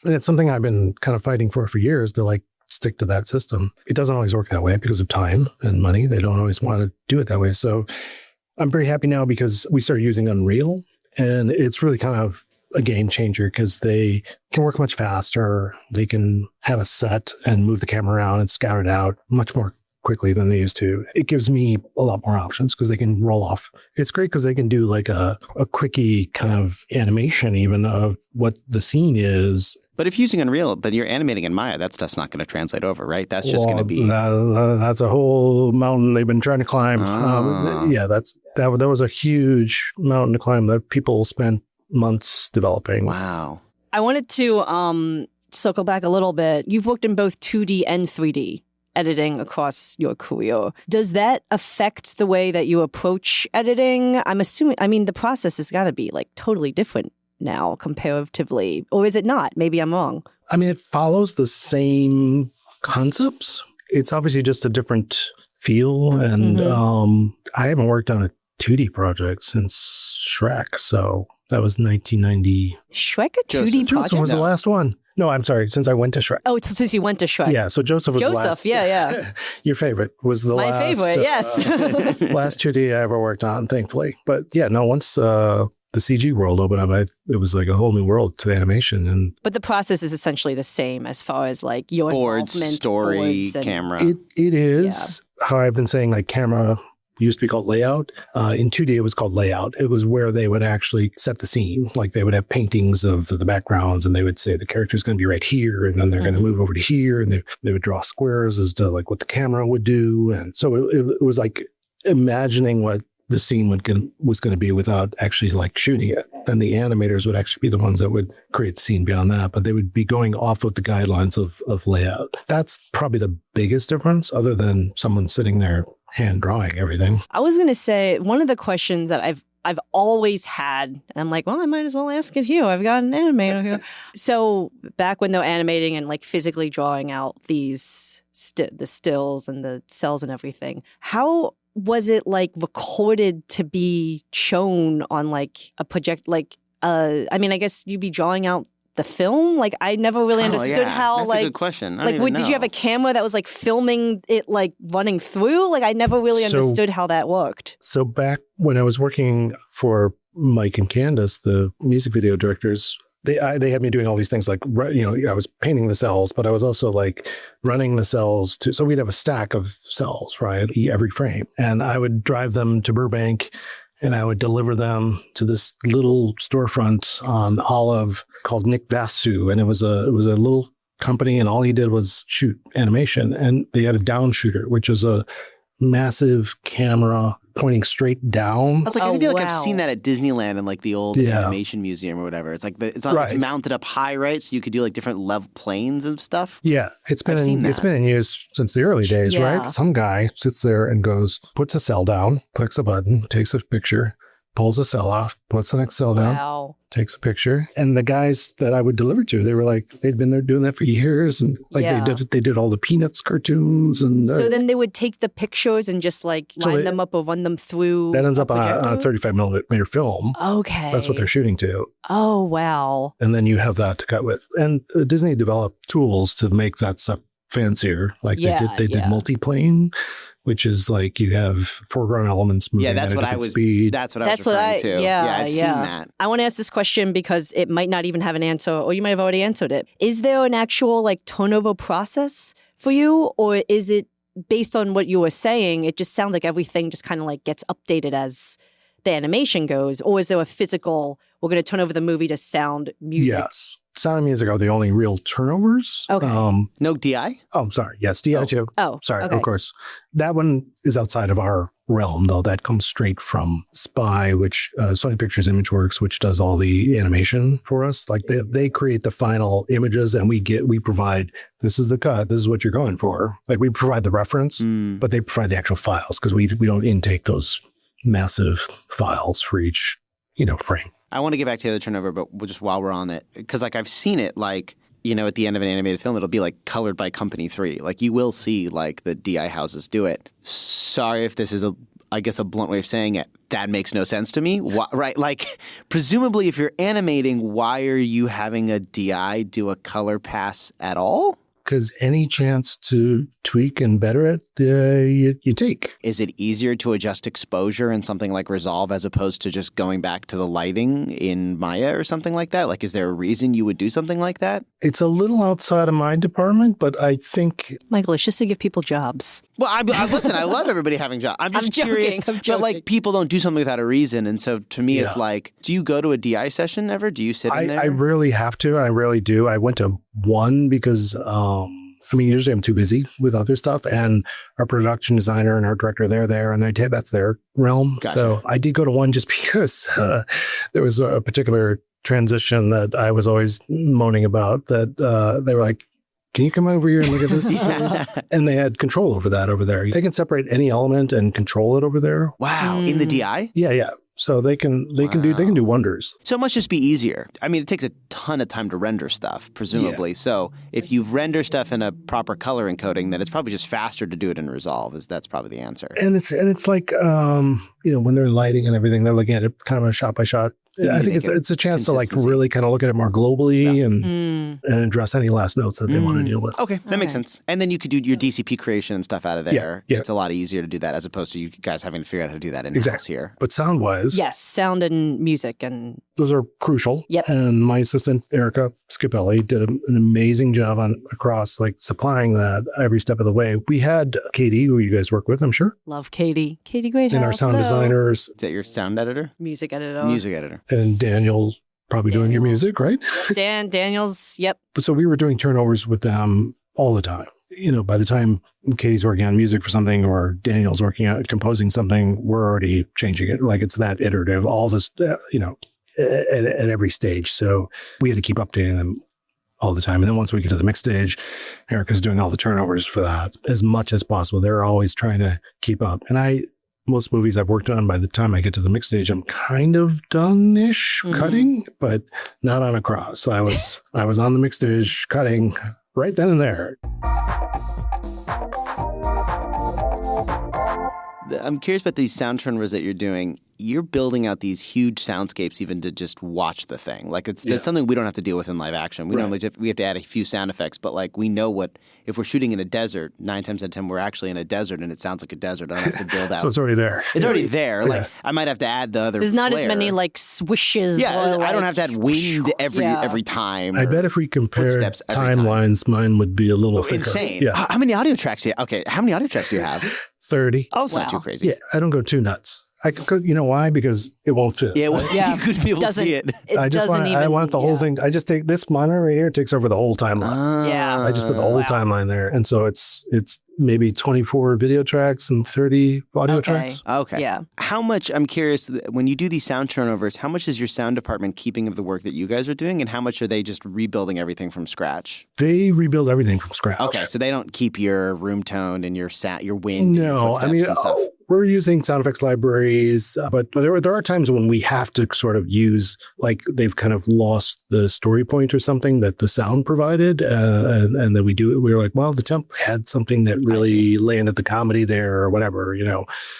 And it's something I've been kind of fighting for years, to like stick to that system. It doesn't always work that way because of time and money. They don't always want to do it that way. So I'm very happy now because we started using Unreal, and it's really kind of a game changer because they can work much faster. They can have a set and move the camera around and scout it out much more quickly than they used to. It gives me a lot more options because they can roll off. It's great because they can do like a quickie kind of animation even of what the scene is. But if using Unreal, but you're animating in Maya, that stuff's not going to translate over, right? That's just going to be... that's a whole mountain they've been trying to climb. That was a huge mountain to climb that people spent months developing. Wow. I wanted to circle back a little bit. You've worked in both 2D and 3D editing across your career. Does that affect the way that you approach editing? I'm assuming, the process has got to be like totally different now comparatively, or is it not? Maybe I'm wrong. It follows the same concepts. It's obviously just a different feel. And I haven't worked on a 2D project since Shrek. So that was 1990. Shrek a 2D project? Joseph was the last one. No, I'm sorry. Since I went to Shrek. Oh, since you went to Shrek. Yeah. So Joseph was the last. Yeah. Your favorite was the My favorite, yes. last 2D I ever worked on, thankfully. But yeah, no, once the CG world opened up, it was like a whole new world to the animation. But the process is essentially the same as far as like your boards, story, camera. It is how I've been saying, like camera used to be called layout. In 2D, it was called layout. It was where they would actually set the scene. Like they would have paintings of the backgrounds, and they would say the character's going to be right here, and then they're going to move over to here, and they would draw squares as to like what the camera would do. And so it was like imagining what the scene was going to be without actually like shooting it. Then the animators would actually be the ones that would create the scene beyond that, but they would be going off of the guidelines of layout. That's probably the biggest difference, other than someone sitting there hand drawing everything. I was going to say, one of the questions that I've always had, and I'm like, well, I might as well ask it here. I've got an animator here. So back when they're animating and like physically drawing out these the stills and the cells and everything, how was it like recorded to be shown on like a project? Like, I guess you'd be drawing out the film. Like, I never really understood how. That's like, a good question. Did you have a camera that was like filming it, like running through? Like, I never really understood how that worked. So back when I was working for Mike and Candace, the music video directors, they had me doing all these things, like, I was painting the cells, but I was also like running the cells so we'd have a stack of cells, right? Every frame. And I would drive them to Burbank, and I would deliver them to this little storefront on Olive called Nick Vasu. And it was a little company, and all he did was shoot animation. And they had a down shooter, which is a massive camera pointing straight down. I was like, I feel like I've seen that at Disneyland and like the old animation museum or whatever. It's like it's mounted up high, right? So you could do like different level planes and stuff. Yeah, it's been in use since the early days, right? Some guy sits there and puts a cell down, clicks a button, takes a picture, pulls the cell off, puts the next cell down, takes a picture. And the guys that I would deliver to, they were like, they'd been there doing that for years. And like they did all the Peanuts cartoons. And so then they would take the pictures and just like line them up or run them through. That ends up on a 35 millimeter film. Okay. That's what they're shooting to. Oh, wow. And then you have that to cut with. And Disney developed tools to make that stuff fancier. Like they did multiplane, which is like you have foreground elements moving at a different speed. That's what I was referring to. Yeah, I've seen that. I want to ask this question because it might not even have an answer, or you might have already answered it. Is there an actual like turnover process for you, or is it based on what you were saying? It just sounds like everything just kind of like gets updated as the animation goes, or is there a physical, we're going to turn over the movie to sound, music? Yes. Sound and music are the only real turnovers. Okay. No DI? Oh, sorry. Yes, DI too. Oh, sorry. Okay. Of course. That one is outside of our realm, though. That comes straight from SPY, which Sony Pictures ImageWorks, which does all the animation for us. Like they create the final images, and we provide, this is the cut, this is what you're going for. Like we provide the reference, but they provide the actual files because we don't intake those massive files for each, frame. I want to get back to the other turnover, but just while we're on it, because like I've seen it like, at the end of an animated film, it'll be like colored by Company 3. Like you will see like the DI houses do it. Sorry if this is I guess a blunt way of saying it. That makes no sense to me. Why, right? Like presumably if you're animating, why are you having a DI do a color pass at all? Because any chance to tweak and better it, you take. Is it easier to adjust exposure in something like Resolve as opposed to just going back to the lighting in Maya or something like that? Like, is there a reason you would do something like that? It's a little outside of my department, but I think... Michael, it's just to give people jobs. Well, listen, I love everybody having jobs. I'm just curious. But like, people don't do something without a reason. And so to me, it's like, do you go to a DI session ever? Do you sit in there? I rarely have to. I rarely do. I went to one because... usually I'm too busy with other stuff, and our production designer and our director, they're there, and that's their realm. Gotcha. So I did go to one just because there was a particular transition that I was always moaning about that they were like, can you come over here and look at this? And they had control over that over there. They can separate any element and control it over there. Wow. In the DI? Yeah. So they can do wonders. So it must just be easier. I mean, it takes a ton of time to render stuff, presumably. Yeah. So if you render stuff in a proper color encoding, then it's probably just faster to do it in Resolve. That's probably the answer. And it's like when they're lighting and everything, they're looking at it kind of a shot by shot. I think it's a chance to like really kind of look at it more globally and address any last notes that they want to deal with. Okay, that makes sense. And then you could do your DCP creation and stuff out of there. Yeah. It's a lot easier to do that as opposed to you guys having to figure out how to do that in-house here. But sound-wise... Yes, sound and music and... Those are crucial. Yep. And my assistant, Erica Scapelli, did an amazing job across like supplying that every step of the way. We had Katie, who you guys work with, I'm sure. Love Katie. Katie Greathouse. And our sound designers. Is that your sound editor? Music editor. Music editor. And Daniel probably doing your music, right? Daniel's, yep. So we were doing turnovers with them all the time. By the time Katie's working on music for something or Daniel's working on composing something, we're already changing it. Like it's that iterative, all this, at every stage. So we had to keep updating them all the time. And then once we get to the mix stage, Erica's doing all the turnovers for that as much as possible. They're always trying to keep up. And most movies I've worked on, by the time I get to the mix stage, I'm kind of done-ish cutting, but not on a cross. I was on the mix stage cutting right then and there. I'm curious about these sound turnovers that you're doing. You're building out these huge soundscapes even to just watch the thing. Like it's something we don't have to deal with in live action. We have to add a few sound effects, but like we know if we're shooting in a desert, 9 times out of 10 we're actually in a desert and it sounds like a desert. I don't have to build out. So it's already there. It's already there. Like I might have to add the other. There's not flare. as many like swishes. Yeah, or, I don't have to add wind every time. I bet if we compared timelines, mine would be a little thicker. Insane. Yeah. How many audio tracks do you have? Okay, how many audio tracks do you have? 30. Oh, it's not too crazy. Yeah, I don't go too nuts. I could, why? Because it won't fit. Yeah, you couldn't be able to see it. I want the whole thing. I just take this monitor right here, it takes over the whole timeline. I just put the whole timeline there. And so it's maybe 24 video tracks and 30 audio tracks. Okay. Yeah. How much, I'm curious, when you do these sound turnovers, how much is your sound department keeping of the work that you guys are doing? And how much are they just rebuilding everything from scratch? They rebuild everything from scratch. Okay. So they don't keep your room tone and your wind. No, and your stuff. We're using sound effects libraries, but there are times when we have to sort of use, like they've kind of lost the story point or something that the sound provided, and that we're like, well, the temp had something that really landed the comedy there or whatever,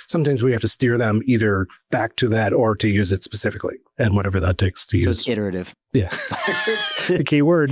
Sometimes we have to steer them either back to that or to use it specifically, and whatever that takes to use. So it's iterative. Yeah. The key word.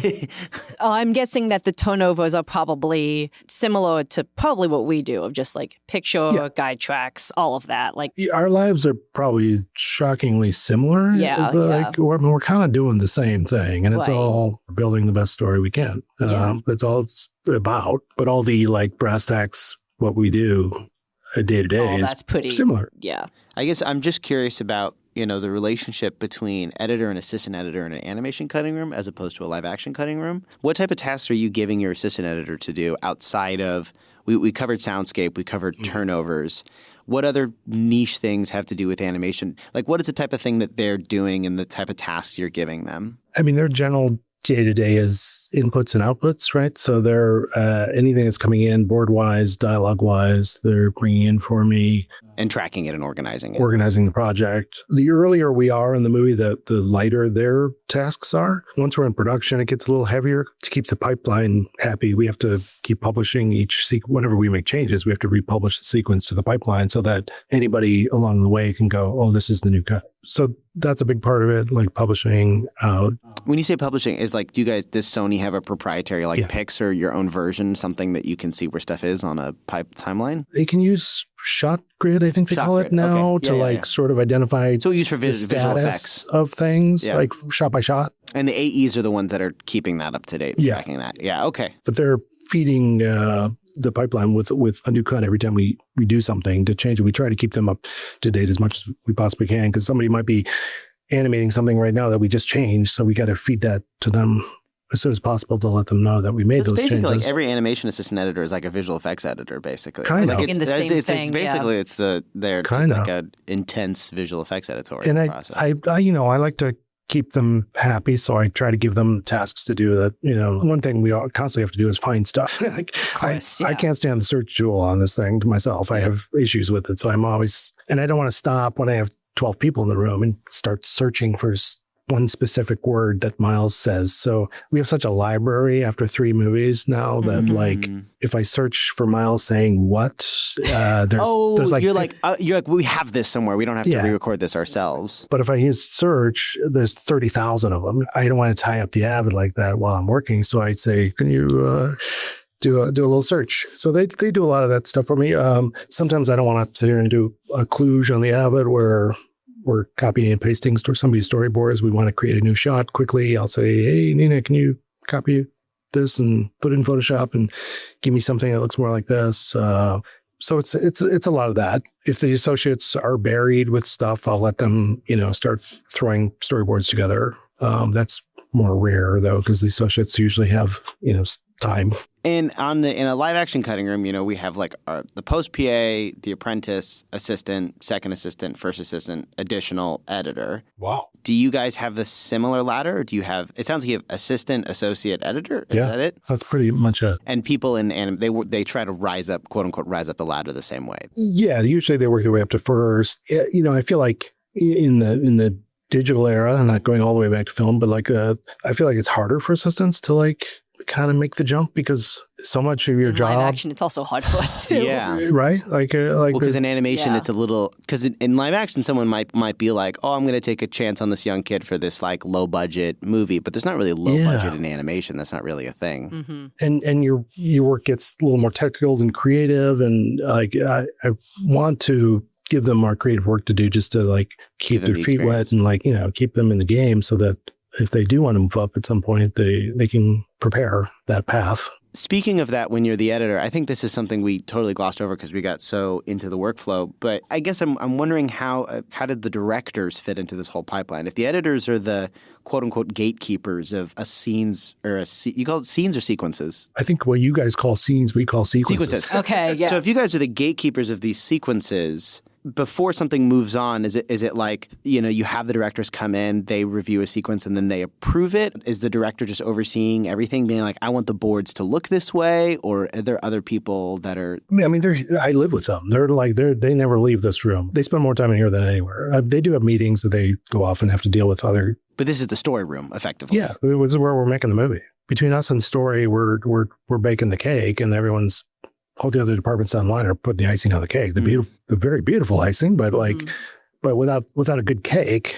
I'm guessing that the turnovers are probably similar to probably what we do of just like picture, guide tracks, all of that. Like our lives are probably shockingly similar. Yeah. We're kind of doing the same thing, and it's all building the best story we can. That's all it's about. But all the like brass tacks, what we do day to day is that's pretty similar. Yeah. I guess I'm just curious about, the relationship between editor and assistant editor in an animation cutting room as opposed to a live action cutting room. What type of tasks are you giving your assistant editor to do outside of, we covered soundscape, we covered turnovers. What other niche things have to do with animation? Like, what is the type of thing that they're doing and the type of tasks you're giving them? I mean, their general day-to-day is inputs and outputs, right? So they're anything that's coming in board-wise, dialogue-wise, they're bringing in for me. And tracking it and organizing it. Organizing the project. The earlier we are in the movie, the lighter their tasks are. Once we're in production, it gets a little heavier. To keep the pipeline happy, we have to keep publishing each sequence. Whenever we make changes, we have to republish the sequence to the pipeline so that anybody along the way can go, oh, this is the new cut. So that's a big part of it, like publishing out. When you say publishing, does Sony have a proprietary picks or your own version, something that you can see where stuff is on a timeline? They can use shot grid, I think they call it now, to sort of identify so used for the visual effects of things, like shot by shot. And the AEs are the ones that are keeping that up to date and tracking that. Yeah, okay. But they're feeding the pipeline with a new cut every time we do something to change it. We try to keep them up to date as much as we possibly can because somebody might be animating something right now that we just changed. So we got to feed that to them as soon as possible to let them know that we made those changes. Basically, like every animation assistant editor is like a visual effects editor, basically. Kind of. Like in the same thing, it's basically they're just like an intense visual effects editorial process. I like to keep them happy, so I try to give them tasks to do that. One thing we all constantly have to do is find stuff. I can't stand the search tool on this thing to myself. I have issues with it, so I'm always, and I don't want to stop when I have 12 people in the room and start searching for one specific word that Miles says. So we have such a library after 3 movies now that like if I search for Miles saying what, there's like... You're like, we have this somewhere. We don't have to re-record this ourselves. But if I use search, there's 30,000 of them. I don't want to tie up the Avid like that while I'm working. So I'd say, can you... do a little search. So they do a lot of that stuff for me. Sometimes I don't want to sit here and do a kludge on the Avid where we're copying and pasting somebody's storyboards. We want to create a new shot quickly. I'll say, hey, Nina, can you copy this and put it in Photoshop and give me something that looks more like this? So it's a lot of that. If the associates are buried with stuff, I'll let them, start throwing storyboards together. That's more rare though, because the associates usually have, time. And in a live action cutting room, we have like the post PA, the apprentice, assistant, second assistant, first assistant, additional editor. Wow. Do you guys have the similar ladder? Or do you have? It sounds like you have assistant, associate, editor. Is that it? That's pretty much it. And people they try to rise up, quote unquote, rise up the ladder the same way. Yeah, usually they work their way up to first. I feel like in the digital era, and not going all the way back to film, but I feel like it's harder for assistants to kind of make the jump because so much of your job. Live action, it's also hard for us too. Yeah. Right? Because in animation, it's a little, because in live action, someone might be like, oh, I'm going to take a chance on this young kid for this low budget movie, but there's not really low budget in animation. That's not really a thing. Mm-hmm. And your work gets a little more technical and creative, and I want to give them more creative work to do just to keep their feet wet and keep them in the game so that if they do want to move up at some point, they can prepare that path. Speaking of that, when you're the editor, I think this is something we totally glossed over because we got so into the workflow. But I guess I'm wondering how did the directors fit into this whole pipeline? If the editors are the quote unquote gatekeepers of a scenes you call it scenes or sequences? I think what you guys call scenes, we call sequences. Okay, yeah. So if you guys are the gatekeepers of these sequences, before something moves on, is it like, you have the directors come in, they review a sequence and then they approve it? Is the director just overseeing everything, being like, I want the boards to look this way? Or are there other people that are... I live with them. They never leave this room. They spend more time in here than anywhere. They do have meetings that they go off and have to deal with other... But this is the story room, effectively. Yeah, this is where we're making the movie. Between us and story, we're baking the cake, and everyone's... all the other departments down the line are putting the icing on the cake, the very beautiful icing, but but without a good cake,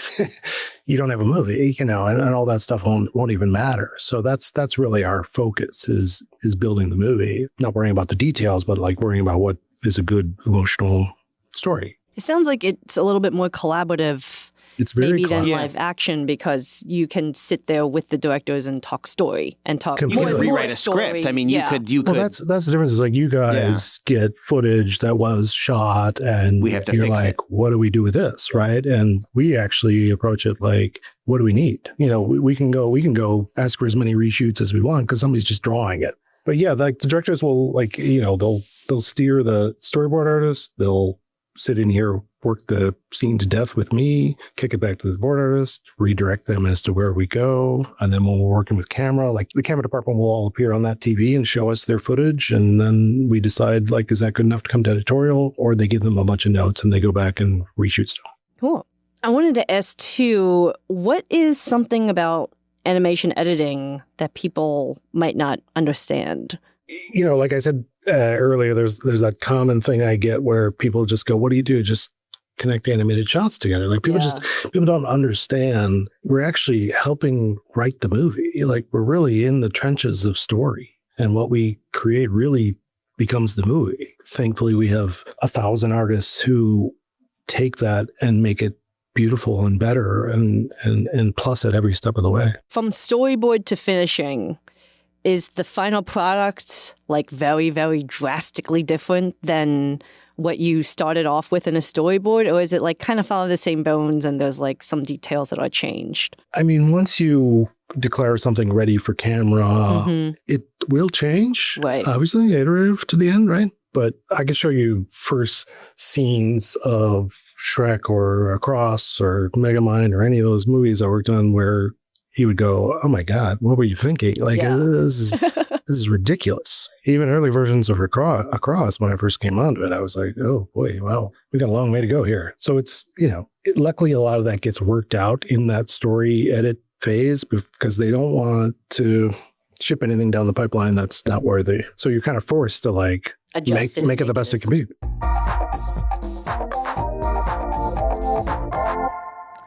you don't have a movie, and all that stuff won't even matter. So that's really our focus is building the movie, not worrying about the details, but like worrying about what is a good emotional story. It sounds like it's a little bit more collaborative. It's very maybe than live action, because you can sit there with the directors and talk story and talk. You can rewrite a script. I mean, you could. Well, that's the difference. Is like you guys get footage that was shot, and we have to you're fix like, it. what do we do with this, right? And we actually approach it like, what do we need? We can go ask for as many reshoots as we want because somebody's just drawing it. But yeah, like the directors will they'll steer the storyboard artist. They'll sit in here, work the scene to death with me, kick it back to the board artist, redirect them as to where we go. And then when we're working with camera, like the camera department will all appear on that TV and show us their footage. And then we decide, like, is that good enough to come to editorial? Or they give them a bunch of notes and they go back and reshoot stuff. Cool. I wanted to ask too, what is something about animation editing that people might not understand? Like I said earlier, there's that common thing I get where people just go, what do you do? Just connect animated shots together. Like people don't understand. We're actually helping write the movie. Like we're really in the trenches of story, and what we create really becomes the movie. Thankfully, we have 1,000 artists who take that and make it beautiful and better and plus at every step of the way. From storyboard to finishing, is the final product like very, very drastically different than what you started off with in a storyboard? Or is it like kind of follow the same bones and there's like some details that are changed? I mean, once you declare something ready for camera, it will change. Right. Obviously, iterative to the end, right? But I could show you first scenes of Shrek or Across or Megamind or any of those movies I worked on where he would go, oh my God, what were you thinking? Like, this is ridiculous. Even early versions of Across, when I first came onto it, I was like, oh boy, wow, we got a long way to go here. So it's, luckily a lot of that gets worked out in that story edit phase because they don't want to ship anything down the pipeline that's not worthy. So you're kind of forced to like make it the best it can be.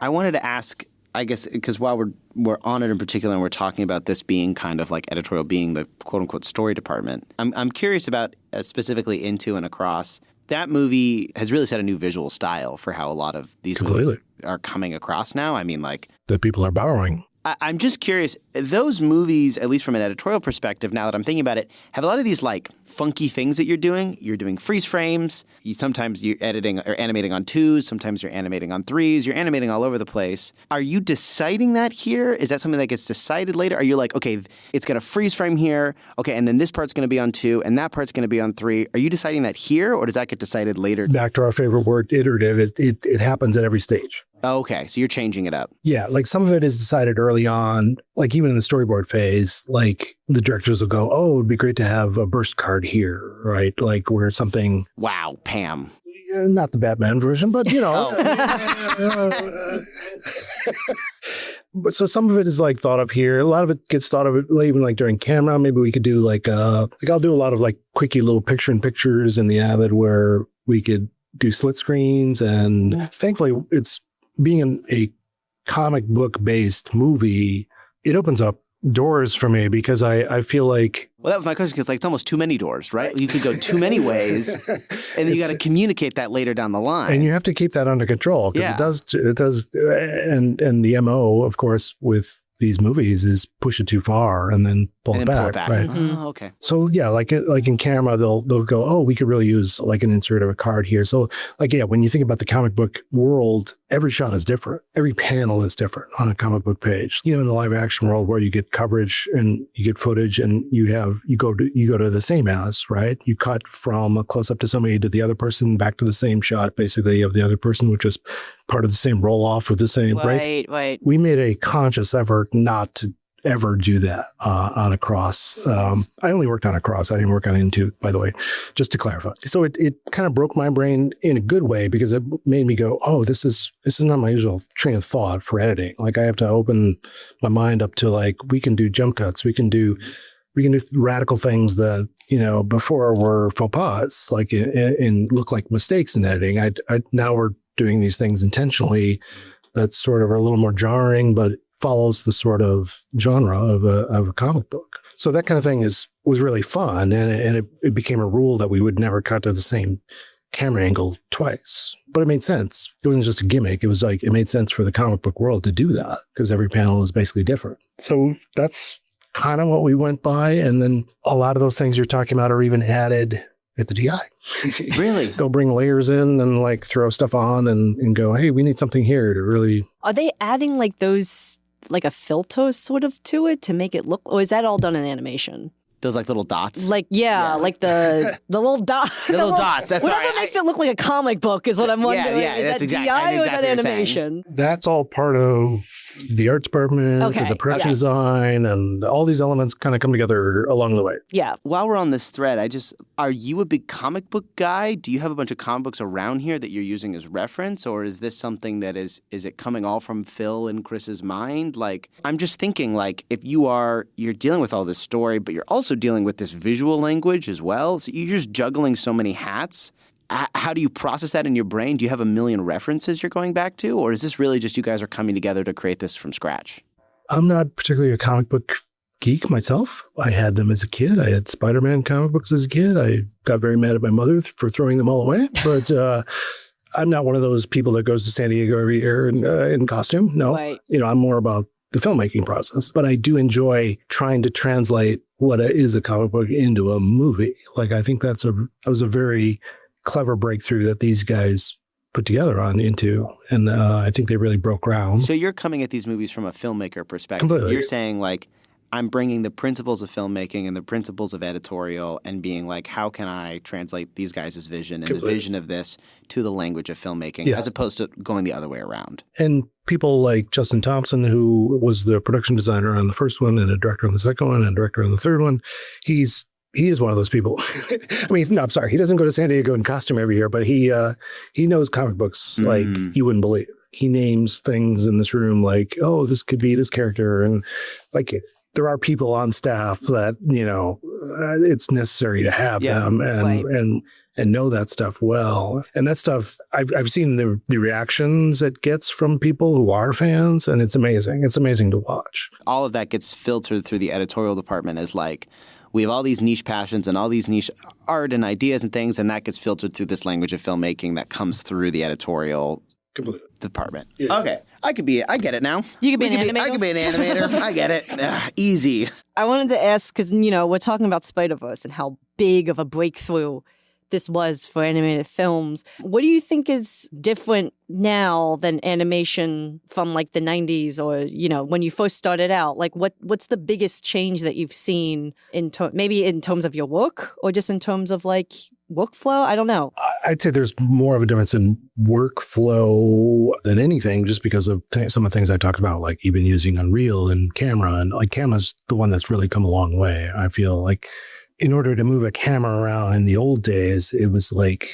I wanted to ask, I guess, because while we're on it in particular and we're talking about this being kind of like editorial being the quote unquote story department, I'm curious about specifically Into and Across. That movie has really set a new visual style for how a lot of these movies are coming across now. I mean, like that people are borrowing. I'm just curious, those movies, at least from an editorial perspective, now that I'm thinking about it, have a lot of these like funky things that you're doing. You're doing freeze frames. Sometimes you're editing or animating on 2s. Sometimes you're animating on 3s. You're animating all over the place. Are you deciding that here? Is that something that gets decided later? Are you like, okay, it's going to freeze frame here. Okay, and then this part's going to be on 2 and that part's going to be on 3. Are you deciding that here or does that get decided later? Back to our favorite word, iterative. It happens at every stage. Okay, so you're changing it up. Yeah, like some of it is decided early on, like even in the storyboard phase, like the directors will go, oh, it'd be great to have a burst card here, right? Like where something... Wow, Pam. Not the Batman version, but But so some of it is like thought of here. A lot of it gets thought of even like during camera. Maybe we could do like I'll do a lot of like quickie little picture-in-pictures in the Avid where we could do split screens. And thankfully it's being a comic book based movie, it opens up doors for me because I feel like... Well, that was my question because like it's almost too many doors, right? You could go too many ways and then you got to communicate that later down the line. And you have to keep that under control because it does. And the MO, of course, with these movies is push it too far and then pull it back. Right? Mm-hmm. Oh, okay. So yeah, like in camera, they'll go, oh, we could really use like an insert of a card here. So like, yeah, when you think about the comic book world, every shot is different. Every panel is different on a comic book page. In the live action world where you get coverage and you get footage and you go to the same as, right? You cut from a close up to somebody to the other person back to the same shot, basically of the other person, which is part of the same roll off of the same, right? Right. We made a conscious effort not to ever do that on Across. I only worked on Across. I didn't work on Into, by the way, just to clarify. So it kind of broke my brain in a good way because it made me go, oh, this is not my usual train of thought for editing. Like I have to open my mind up to like, we can do jump cuts. We can do radical things that, before were faux pas, like and look like mistakes in editing. Now we're doing these things intentionally that's sort of a little more jarring, but follows the sort of genre of a comic book. So that kind of thing was really fun. And it became a rule that we would never cut to the same camera angle twice. But it made sense. It wasn't just a gimmick. It was like, it made sense for the comic book world to do that because every panel is basically different. So that's kind of what we went by. And then a lot of those things you're talking about are even added at the DI. Really? They'll bring layers in and like throw stuff on and go, hey, we need something here to really. Are they adding like those, like a filter sort of to it to make it look, or is that all done in animation? Those like little dots? Like, like the little dots. The little dots, that's whatever right. makes it look like a comic book is what I'm wondering. Yeah, is that DI or is that animation? That's all part of the art department, Okay, the production okay. design, and all these elements kind of come together along the way. Yeah. While we're on this thread, are you a big comic book guy? Do you have a bunch of comic books around here that you're using as reference? Or is this something that is it coming all from Phil and Chris's mind? Like, I'm just thinking, like, if you're dealing with all this story, but you're also dealing with this visual language as well. So you're just juggling so many hats. How do you process that in your brain? Do you have a million references you're going back to? Or is this really just you guys are coming together to create this from scratch? I'm not particularly a comic book geek myself. I had them as a kid. I had Spider-Man comic books as a kid. I got very mad at my mother for throwing them all away. But I'm not one of those people that goes to San Diego every year in costume. No, Right. I'm more about the filmmaking process. But I do enjoy trying to translate what is a comic book into a movie. Like, I think that was a very clever breakthrough that these guys put together into. And I think they really broke ground. So you're coming at these movies from a filmmaker perspective. Completely. You're saying, like, I'm bringing the principles of filmmaking and the principles of editorial and being like, how can I translate these guys' vision and Completely. the vision of this to the language of filmmaking, Yeah. as opposed to going the other way around? And people like Justin Thompson, who was the production designer on the first one and a director on the second one and a director on the third one, he is one of those people. I mean, no, I'm sorry. He doesn't go to San Diego in costume every year, but he knows comic books like you wouldn't believe. He names things in this room like, oh, this could be this character. And like, there are people on staff that, it's necessary to have them and know that stuff well. And that stuff, I've seen the reactions it gets from people who are fans, and it's amazing. It's amazing to watch. All of that gets filtered through the editorial department as like, we have all these niche passions and all these niche art and ideas and things, and that gets filtered through this language of filmmaking that comes through the editorial department. Yeah. Okay. I get it now. You could be an animator? I could be an animator. I get it. Easy. I wanted to ask, because, we're talking about Spider-Verse and how big of a breakthrough this was for animated films. What do you think is different now than animation from like the 90s or, when you first started out? Like what's the biggest change that you've seen maybe in terms of your work or just in terms of like workflow? I don't know. I'd say there's more of a difference in workflow than anything, just because of some of the things I talked about, like even using Unreal and camera. And like camera's the one that's really come a long way. I feel like in order to move a camera around in the old days, it was like,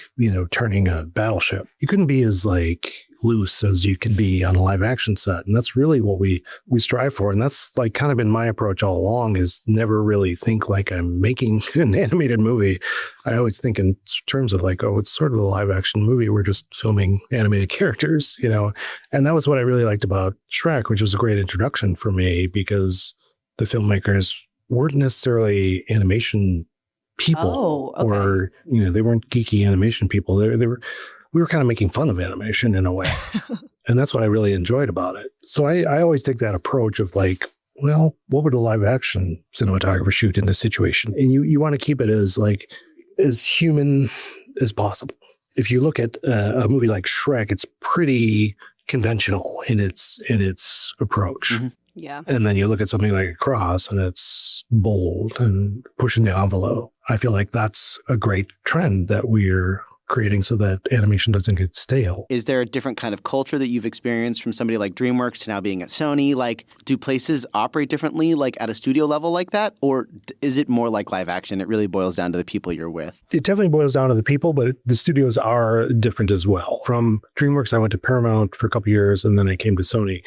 turning a battleship. You couldn't be as like loose as you could be on a live action set. And that's really what we strive for. And that's like kind of been my approach all along, is never really think like I'm making an animated movie. I always think in terms of like, oh, it's sort of a live action movie. We're just filming animated characters, And that was what I really liked about Shrek, which was a great introduction for me, because the filmmakers weren't necessarily animation people, or they weren't geeky animation people. We were kind of making fun of animation in a way, and that's what I really enjoyed about it. So I always take that approach of like, well, what would a live action cinematographer shoot in this situation? And you want to keep it as human as possible. If you look at a movie like Shrek, it's pretty conventional in its approach. Mm-hmm. Yeah. And then you look at something like Across, and it's bold and pushing the envelope. I feel like that's a great trend that we're creating so that animation doesn't get stale. Is there a different kind of culture that you've experienced from somebody like DreamWorks to now being at Sony? Like, do places operate differently, like at a studio level like that? Or is it more like live action? It really boils down to the people you're with. It definitely boils down to the people, but the studios are different as well. From DreamWorks, I went to Paramount for a couple of years, and then I came to Sony.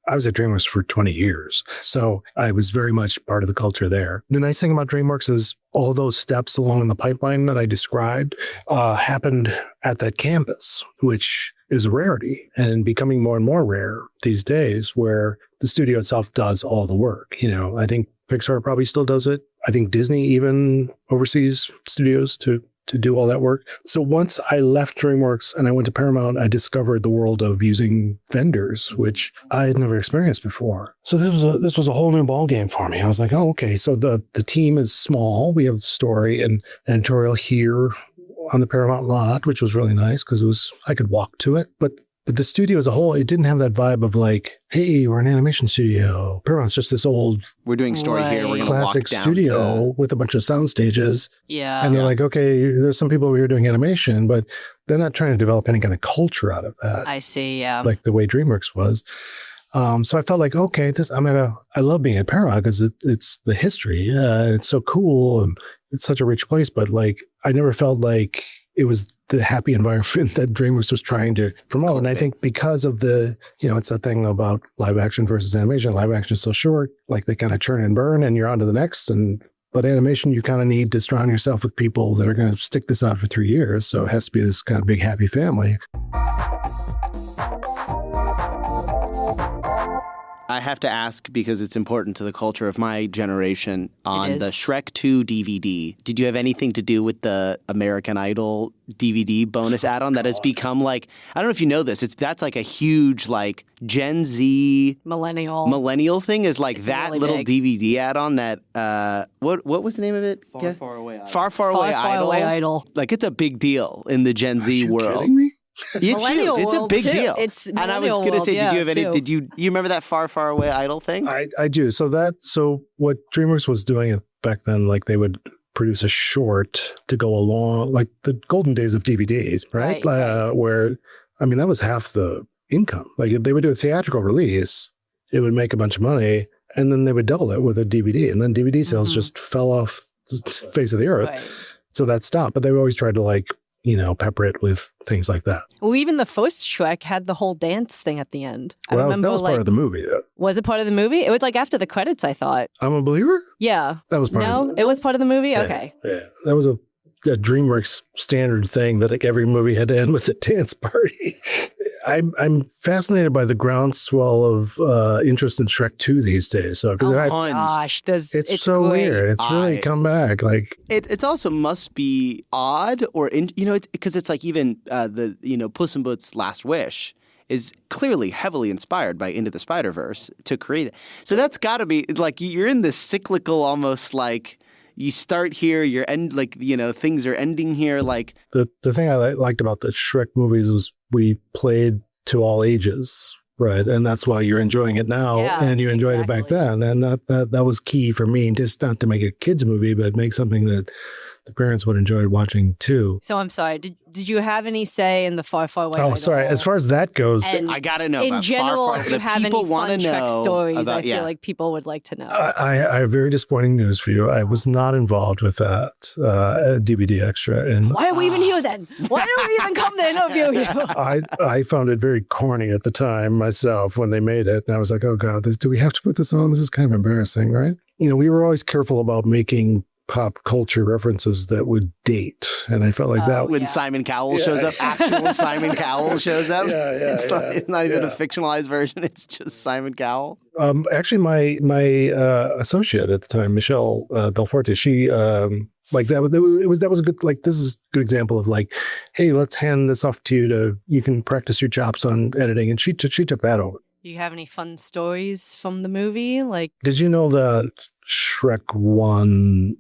I was at DreamWorks for 20 years. So I was very much part of the culture there. The nice thing about DreamWorks is all those steps along the pipeline that I described happened at that campus, which is a rarity and becoming more and more rare these days, where the studio itself does all the work. I think Pixar probably still does it. I think Disney even oversees studios to do all that work. So once I left DreamWorks and I went to Paramount, I discovered the world of using vendors, which I had never experienced before. So this was a whole new ballgame for me. I was like, oh, okay. So the team is small. We have story and editorial here on the Paramount lot, which was really nice because I could walk to it. But the studio as a whole, it didn't have that vibe of like, hey, we're an animation studio. Paramount's just this old, we're doing story here. We're classic studio with a bunch of sound stages. Yeah. And they're like, okay, there's some people over here doing animation, but they're not trying to develop any kind of culture out of that. I see. Yeah. Like the way DreamWorks was. So I felt like, okay, I love being at Paramount because it's the history. It's so cool and it's such a rich place. But like, I never felt like it was the happy environment that DreamWorks was trying to promote. And I think because of it's that thing about live action versus animation. Live action is so short, like they kind of churn and burn and you're on to the next. But animation, you kind of need to surround yourself with people that are going to stick this out for 3 years. So it has to be this kind of big, happy family. I have to ask because it's important to the culture of my generation. On the Shrek 2 DVD, did you have anything to do with the American Idol DVD bonus add-on that has become like, I don't know if you know this, that's like a huge like Gen Z millennial thing is like it's that really little big DVD add-on that what was the name of it? Far Away Idol. Far Away Idol. Like it's a big deal in the Gen Z world. Kidding me? It's huge. It's a big deal. It's and I was going to say, did you have any? Did you remember that Far Away Idol thing? I do. So what DreamWorks was doing back then, like they would produce a short to go along, like the golden days of DVDs, right? Where, I mean, that was half the income. Like if they would do a theatrical release, it would make a bunch of money, and then they would double it with a DVD, and then DVD sales just fell off the face of the earth. Right. So that stopped. But they always tried to like, pepper it with things like that. Well, even the first Shrek had the whole dance thing at the end. Well, that was part of the movie, though. Was it part of the movie? It was like after the credits, I thought. I'm a Believer? Yeah. That was part of the movie. No, it was part of the movie? Yeah, okay. Yeah. That was a DreamWorks standard thing that like every movie had to end with a dance party. I'm fascinated by the groundswell of interest in Shrek 2 these days. So, gosh, it's so great. weird. It's really come back. Like it also must be odd, or because it's like even Puss in Boots' Last Wish is clearly heavily inspired by Into the Spider-Verse to create it. So that's got to be like you're in this cyclical, almost like. You start here, you're end things are ending here. Like the thing I liked about the Shrek movies was we played to all ages, right? And that's why you're enjoying it now, and you enjoyed it back then. And that was key for me, just not to make a kids movie, but make something that the parents would enjoy watching too. So I'm sorry. Did you have any say in the Far Away? Oh, sorry. As far as that goes, I gotta know. In about general, if you have any fun Shrek stories, about, I feel like people would like to know. I have very disappointing news for you. I was not involved with that DVD extra. And why are we even here then? Why don't we even come to interview you? I found it very corny at the time myself when they made it, and I was like, oh god, do we have to put this on? This is kind of embarrassing, right? We were always careful about making pop culture references that would date. And I felt like that. When Simon Cowell shows up, actual Simon Cowell shows up. It's not even a fictionalized version. It's just Simon Cowell. Actually, my associate at the time, Michelle Belforte, she like that was a good, like, this is a good example of like, hey, let's hand this off to you can practice your chops on editing. And she took that over. Do you have any fun stories from the movie? Like, did you know that Shrek 1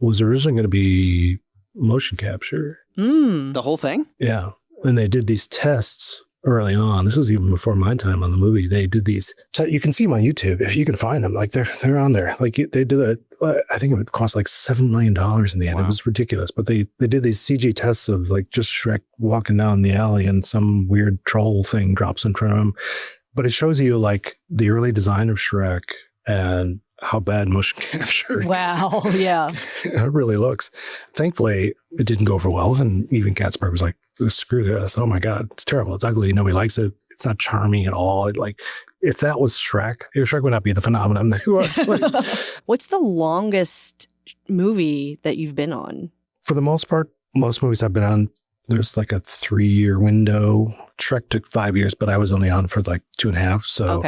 was originally going to be motion capture? The whole thing? Yeah. And they did these tests early on. This was even before my time on the movie. They did these. You can see them on YouTube if you can find them. Like they're on there. Like they did it. I think it would cost like $7 million in the end. Wow. It was ridiculous. But they did these CG tests of like just Shrek walking down the alley and some weird troll thing drops in front of him. But it shows you like the early design of Shrek and how bad motion capture. Wow. Yeah. It really looks. Thankfully, it didn't go over well. And even Katzberg was like, screw this. Oh my God, it's terrible. It's ugly. Nobody likes it. It's not charming at all. if that was Shrek, Shrek would not be the phenomenon that he was. What's the longest movie that you've been on? For the most part, most movies I've been on, there's like a 3-year window. Shrek took 5 years, but I was only on for like 2.5. So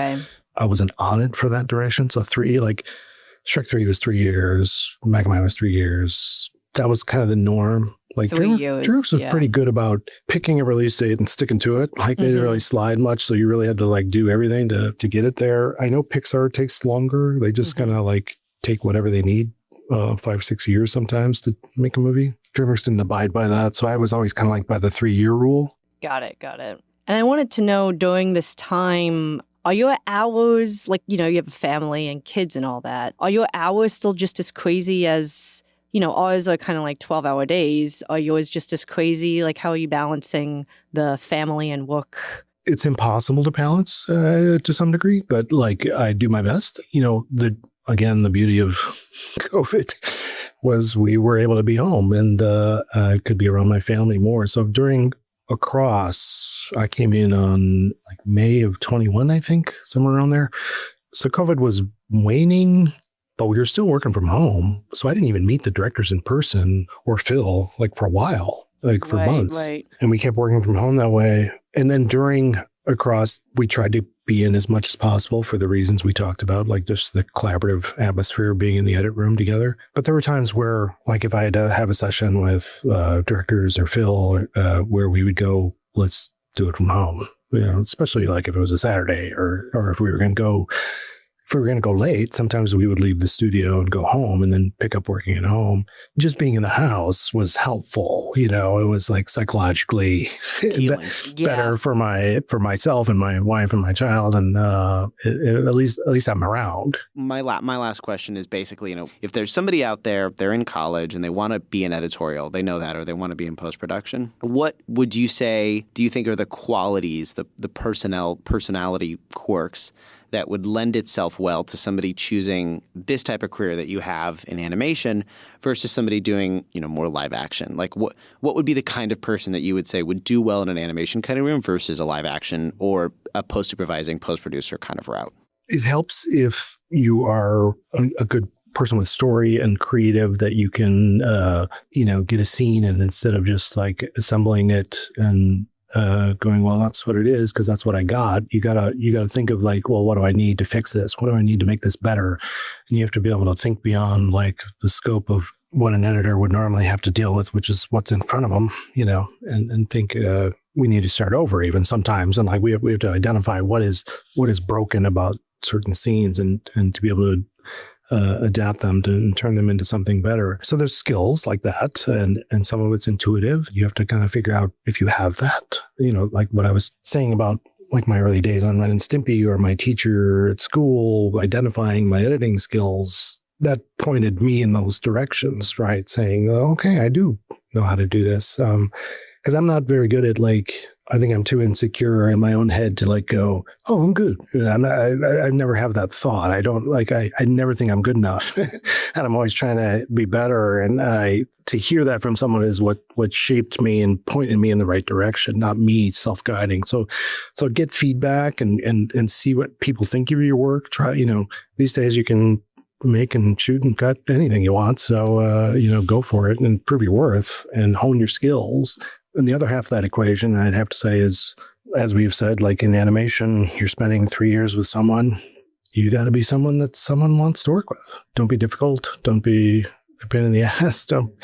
I wasn't on it for that duration. So Shrek 3 was 3 years. Megamind was 3 years. That was kind of the norm. Like DreamWorks was pretty good about picking a release date and sticking to it. Like they didn't really slide much. So you really had to like do everything to get it there. I know Pixar takes longer. They just kind of like take whatever they need, 5-6 years sometimes to make a movie. DreamWorks didn't abide by that. So I was always kind of like by the 3-year rule. Got it. And I wanted to know during this time, are your hours, like, you have a family and kids and all that, are your hours still just as crazy as, ours are kind of like 12-hour days? Are yours just as crazy? Like, how are you balancing the family and work? It's impossible to balance to some degree, but like I do my best. The beauty of COVID was we were able to be home and I could be around my family more. So during Across, I came in on like May of 21, I think, somewhere around there. So COVID was waning, but we were still working from home. So I didn't even meet the directors in person or Phil like for a while, like for months. Right. And we kept working from home that way. And then during Across, we tried to be in as much as possible for the reasons we talked about, like just the collaborative atmosphere, being in the edit room together. But there were times where, like if I had to have a session with directors or Phil, where we would go, let's do it from home, especially like if it was a Saturday or if we were going to go, late, sometimes we would leave the studio and go home and then pick up working at home. Just being in the house was helpful. It was like psychologically better for myself and my wife and my child. And at least I'm around. My last question is basically, if there's somebody out there, they're in college and they want to be in editorial, they know that, or they want to be in post-production. What would you say, do you think are the qualities, the personality quirks that would lend itself well to somebody choosing this type of career that you have in animation versus somebody doing, more live action? Like what would be the kind of person that you would say would do well in an animation kind of room versus a live action or a post-supervising, post-producer kind of route? It helps if you are a good person with story and creative, that you can, get a scene, and instead of just like assembling it and going, well, that's what it is because that's what I got. You gotta think of like, well, what do I need to fix this? What do I need to make this better? And you have to be able to think beyond like the scope of what an editor would normally have to deal with, which is what's in front of them, and think we need to start over even sometimes. And like we have to identify what is broken about certain scenes and to be able to adapt them and turn them into something better. So there's skills like that, and some of it's intuitive. You have to kind of figure out if you have that, like what I was saying about like my early days on Ren and Stimpy or my teacher at school, identifying my editing skills. That pointed me in those directions, right? Saying, okay, I do know how to do this. Because I'm not very good at I think I'm too insecure in my own head to go, oh, I'm good. I never have that thought. I don't I never think I'm good enough. And I'm always trying to be better. And to hear that from someone is what shaped me and pointed me in the right direction, not me self-guiding. So get feedback and see what people think of your work. Try, these days you can make and shoot and cut anything you want. So, go for it and prove your worth and hone your skills. And the other half of that equation, I'd have to say, is, as we've said, like in animation, you're spending 3 years with someone. You got to be someone that someone wants to work with. Don't be difficult. Don't be a pain in the ass. Don't,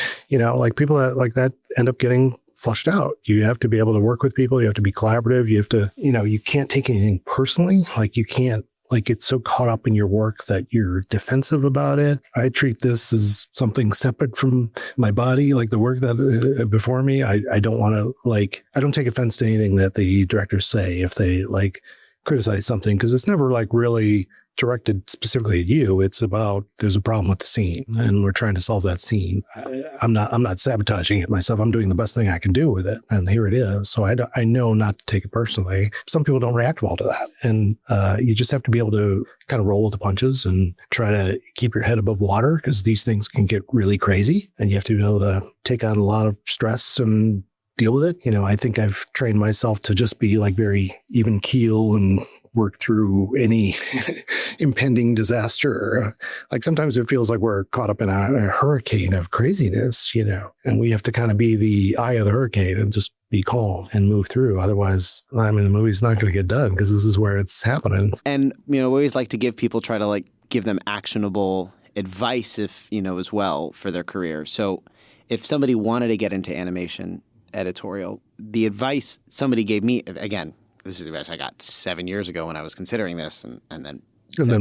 people that like that end up getting flushed out. You have to be able to work with people. You have to be collaborative. You have to, you can't take anything personally. You can't get so caught up in your work that you're defensive about it. I treat this as something separate from my body, like the work that before me. I don't want to I don't take offense to anything that the directors say if they criticize something, because it's never really directed specifically at you. It's about, there's a problem with the scene and we're trying to solve that scene. I'm not sabotaging it myself. I'm doing the best thing I can do with it. And here it is. So I know not to take it personally. Some people don't react well to that. And you just have to be able to kind of roll with the punches and try to keep your head above water, because these things can get really crazy and you have to be able to take on a lot of stress and deal with it. I think I've trained myself to just be very even keel and work through any impending disaster. Like sometimes it feels like we're caught up in a hurricane of craziness, and we have to kind of be the eye of the hurricane and just be calm and move through. Otherwise, the movie's not going to get done because this is where it's happening. And, we always like to give people, try to give them actionable advice as well for their career. So if somebody wanted to get into animation editorial, the advice somebody gave me, again, this is the advice I got 7 years ago when I was considering this and then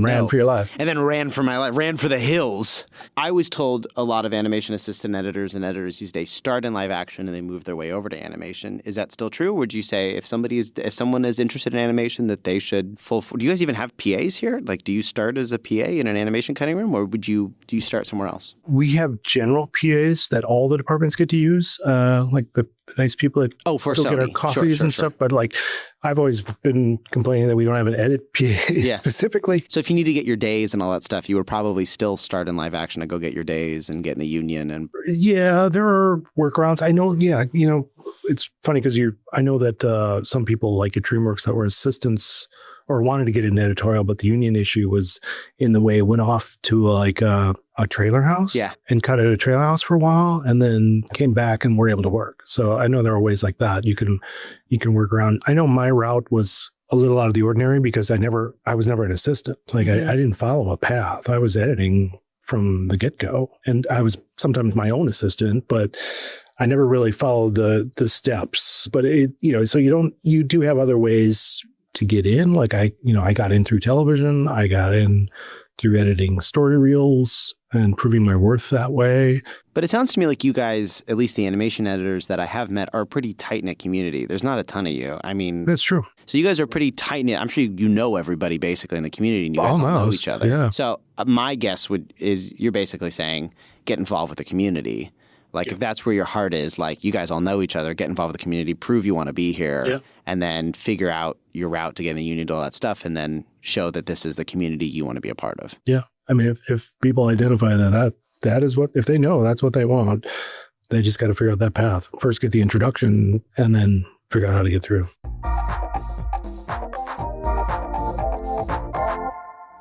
ran for your life. And then ran for my life, ran for the hills. I was told a lot of animation assistant editors and editors these days start in live action and they move their way over to animation. Is that still true? Or would you say if someone is interested in animation that they should do you guys even have PAs here? Do you start as a PA in an animation cutting room or do you start somewhere else? We have general PAs that all the departments get to use, the nice people that for go get our coffees and stuff. But I've always been complaining that we don't have an edit PA specifically. So if you need to get your days and all that stuff, you would probably still start in live action to go get your days and get in the union. And yeah, there are workarounds. I know. Yeah, it's funny because I know that some people like at DreamWorks that were assistants or wanted to get an editorial, but the union issue was in the way it went off to a trailer house and cut at a trailer house for a while and then came back and were able to work. So I know there are ways like that you can work around. I know my route was a little out of the ordinary because I was never an assistant. I didn't follow a path. I was editing from the get-go and I was sometimes my own assistant, but I never really followed the steps. But so you do have other ways to get in. I got in through television. I got in through editing story reels and proving my worth that way. But it sounds to me like you guys, at least the animation editors that I have met, are a pretty tight-knit community. There's not a ton of you. That's true. So you guys are pretty tight-knit. I'm sure you know everybody basically in the community and you guys all know each other. Yeah. So my guess is you're basically saying get involved with the community. If that's where your heart is, you guys all know each other, get involved with the community, prove you want to be here, and then figure out your route to get in the union, do all that stuff, and then show that this is the community you want to be a part of. Yeah. If people identify that is what, if they know that's what they want, they just got to figure out that path. First get the introduction and then figure out how to get through.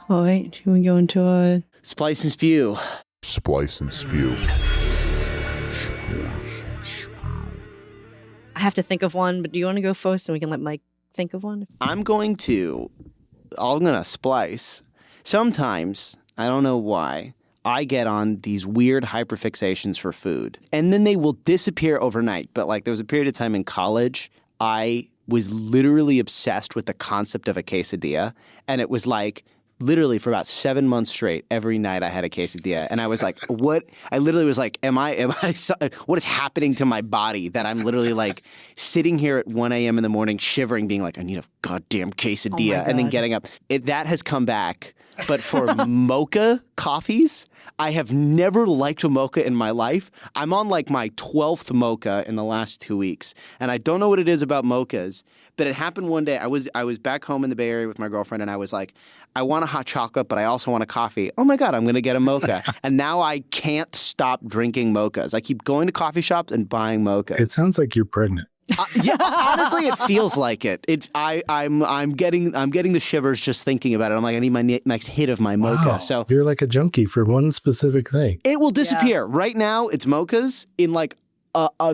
All right. Can we go into a... Splice and spew. Splice and spew. I have to think of one, but do you want to go first and we can let Mike think of one? I'm going to splice. Sometimes, I don't know why, I get on these weird hyperfixations for food. And then they will disappear overnight. But there was a period of time in college, I was literally obsessed with the concept of a quesadilla. And it was literally for about 7 months straight, every night I had a quesadilla. And I was like, what? I literally was like, what is happening to my body that I'm literally sitting here at 1 a.m. in the morning shivering, being like, I need a goddamn quesadilla. And then getting up. That has come back. But for mocha coffees, I have never liked a mocha in my life. I'm on my 12th mocha in the last 2 weeks. And I don't know what it is about mochas, but it happened one day. I was back home in the Bay Area with my girlfriend and I was like, I want a hot chocolate, but I also want a coffee. Oh my God, I'm going to get a mocha. And now I can't stop drinking mochas. I keep going to coffee shops and buying mocha. It sounds like you're pregnant. Yeah, honestly, it feels like it. I'm getting the shivers just thinking about it. I'm like, I need my next hit of my mocha. Wow. So you're like a junkie for one specific thing. It will disappear. Yeah. Right now, it's mochas. In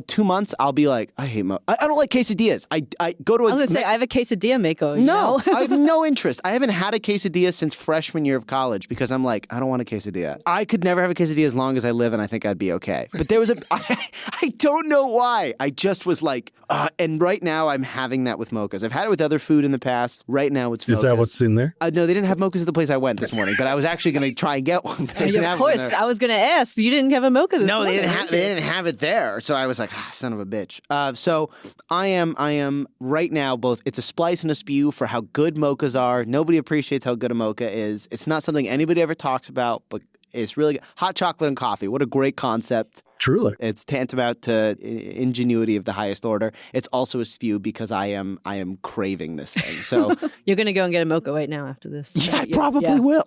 2 months, I'll be like, I hate mocha. I don't like quesadillas. I go to I was going to say, I have a quesadilla maker. No, I have no interest. I haven't had a quesadilla since freshman year of college because I'm like, I don't want a quesadilla. I could never have a quesadilla as long as I live, and I think I'd be okay. But there was I don't know why. I just was like, and right now I'm having that with mochas. I've had it with other food in the past. Right now it's mochas. Is that what's in there? No, they didn't have mochas at the place I went this morning, but I was actually going to try and get one. Of course, I was going to ask. You didn't have a mocha this morning. No, they didn't have it there. So I was like, son of a bitch. So I am right now both, it's a splice and a spew for how good mochas are. Nobody appreciates how good a mocha is. It's not something anybody ever talks about, but it's really good. Hot chocolate and coffee. What a great concept. Truly. It's tantamount to ingenuity of the highest order. It's also a spew because I am craving this thing. So you're going to go and get a mocha right now after this. Yeah, I probably will.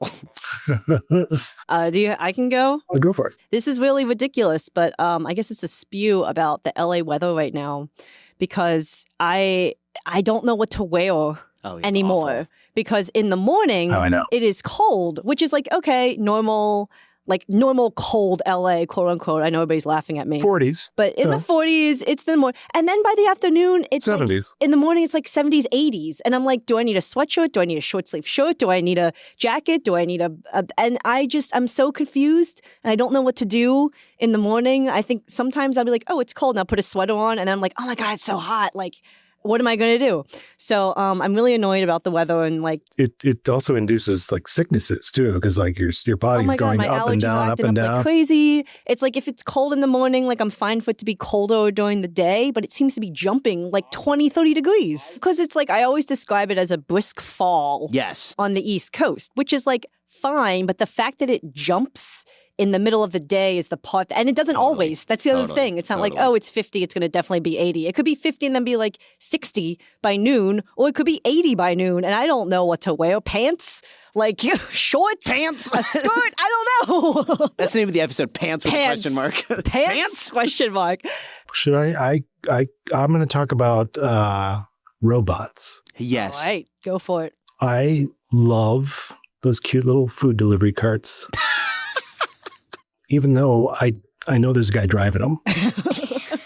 I can go? I'll go for it. This is really ridiculous, but I guess it's a spew about the LA weather right now because I don't know what to wear anymore. Awful. Because in the morning, it is cold, which is like, okay, normal cold LA, quote unquote. I know everybody's laughing at me. 40s. But in the 40s, it's the morning. And then by the afternoon, it's 70s. Like, in the morning, it's like 70s, 80s. And I'm like, do I need a sweatshirt? Do I need a short sleeve shirt? Do I need a jacket? Do I need and I'm so confused and I don't know what to do in the morning. I think sometimes I'll be like, oh, it's cold. And I'll put a sweater on. And then I'm like, oh my God, it's so hot. Like, what am I going to do? So I'm really annoyed about the weather and like it also induces like sicknesses too because like your body's going up and down, up and down. Like crazy. It's like if it's cold in the morning, like I'm fine for it to be colder during the day, but it seems to be jumping like 20, 30 degrees because it's like I always describe it as a brisk fall. Yes. On the East Coast, which is like fine, but the fact that it jumps in the middle of the day is the part, and it doesn't always. That's the other thing. It's not like, oh, it's 50, it's going to definitely be 80. It could be 50 and then be like 60 by noon, or it could be 80 by noon, and I don't know what to wear. Pants? Like shorts? Pants? A skirt? I don't know. That's the name of the episode, Pants with a question mark. Pants? Question mark. Should I'm going to talk about robots. Yes. All right, go for it. I love those cute little food delivery carts. Even though I know there's a guy driving them.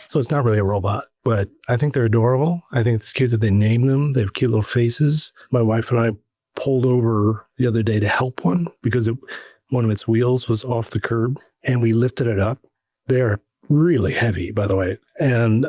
So it's not really a robot, but I think they're adorable. I think it's cute that they name them. They have cute little faces. My wife and I pulled over the other day to help one because one of its wheels was off the curb and we lifted it up. They are really heavy, by the way. And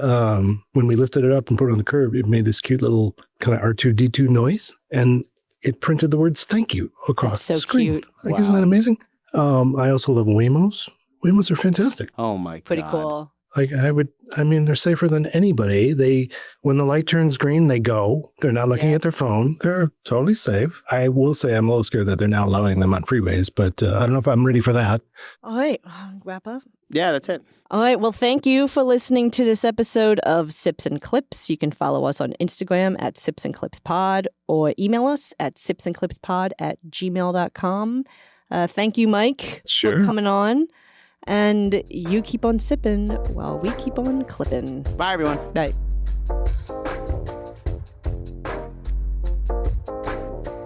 when we lifted it up and put it on the curb, it made this cute little kind of R2-D2 noise. And it printed the words "thank you" across the screen. Cute. Like, isn't that amazing? I also love Waymos. Waymos are fantastic. Oh my God. Pretty cool. Like they're safer than anybody. When the light turns green, they go. They're not looking at their phone. They're totally safe. I will say I'm a little scared that they're now allowing them on freeways, but I don't know if I'm ready for that. All right. Wrap up. Yeah, that's it. All right. Well, thank you for listening to this episode of Sips and Clips. You can follow us on Instagram at Sips and Clips Pod or email us at sipsandclipspod@gmail.com. Thank you, Mike, for coming on. And you keep on sipping while we keep on clipping. Bye, everyone. Bye.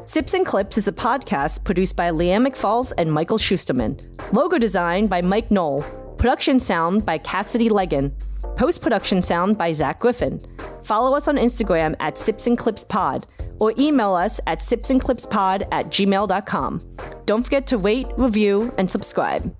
Sips and Clips is a podcast produced by Leanne McFalls and Michael Schusterman. Logo design by Mike Knoll. Production sound by Cassidy Leggin. Post-production sound by Zach Griffin. Follow us on Instagram at Sips and Clips Pod or email us at sipsandclipspod@gmail.com. Don't forget to rate, review, and subscribe.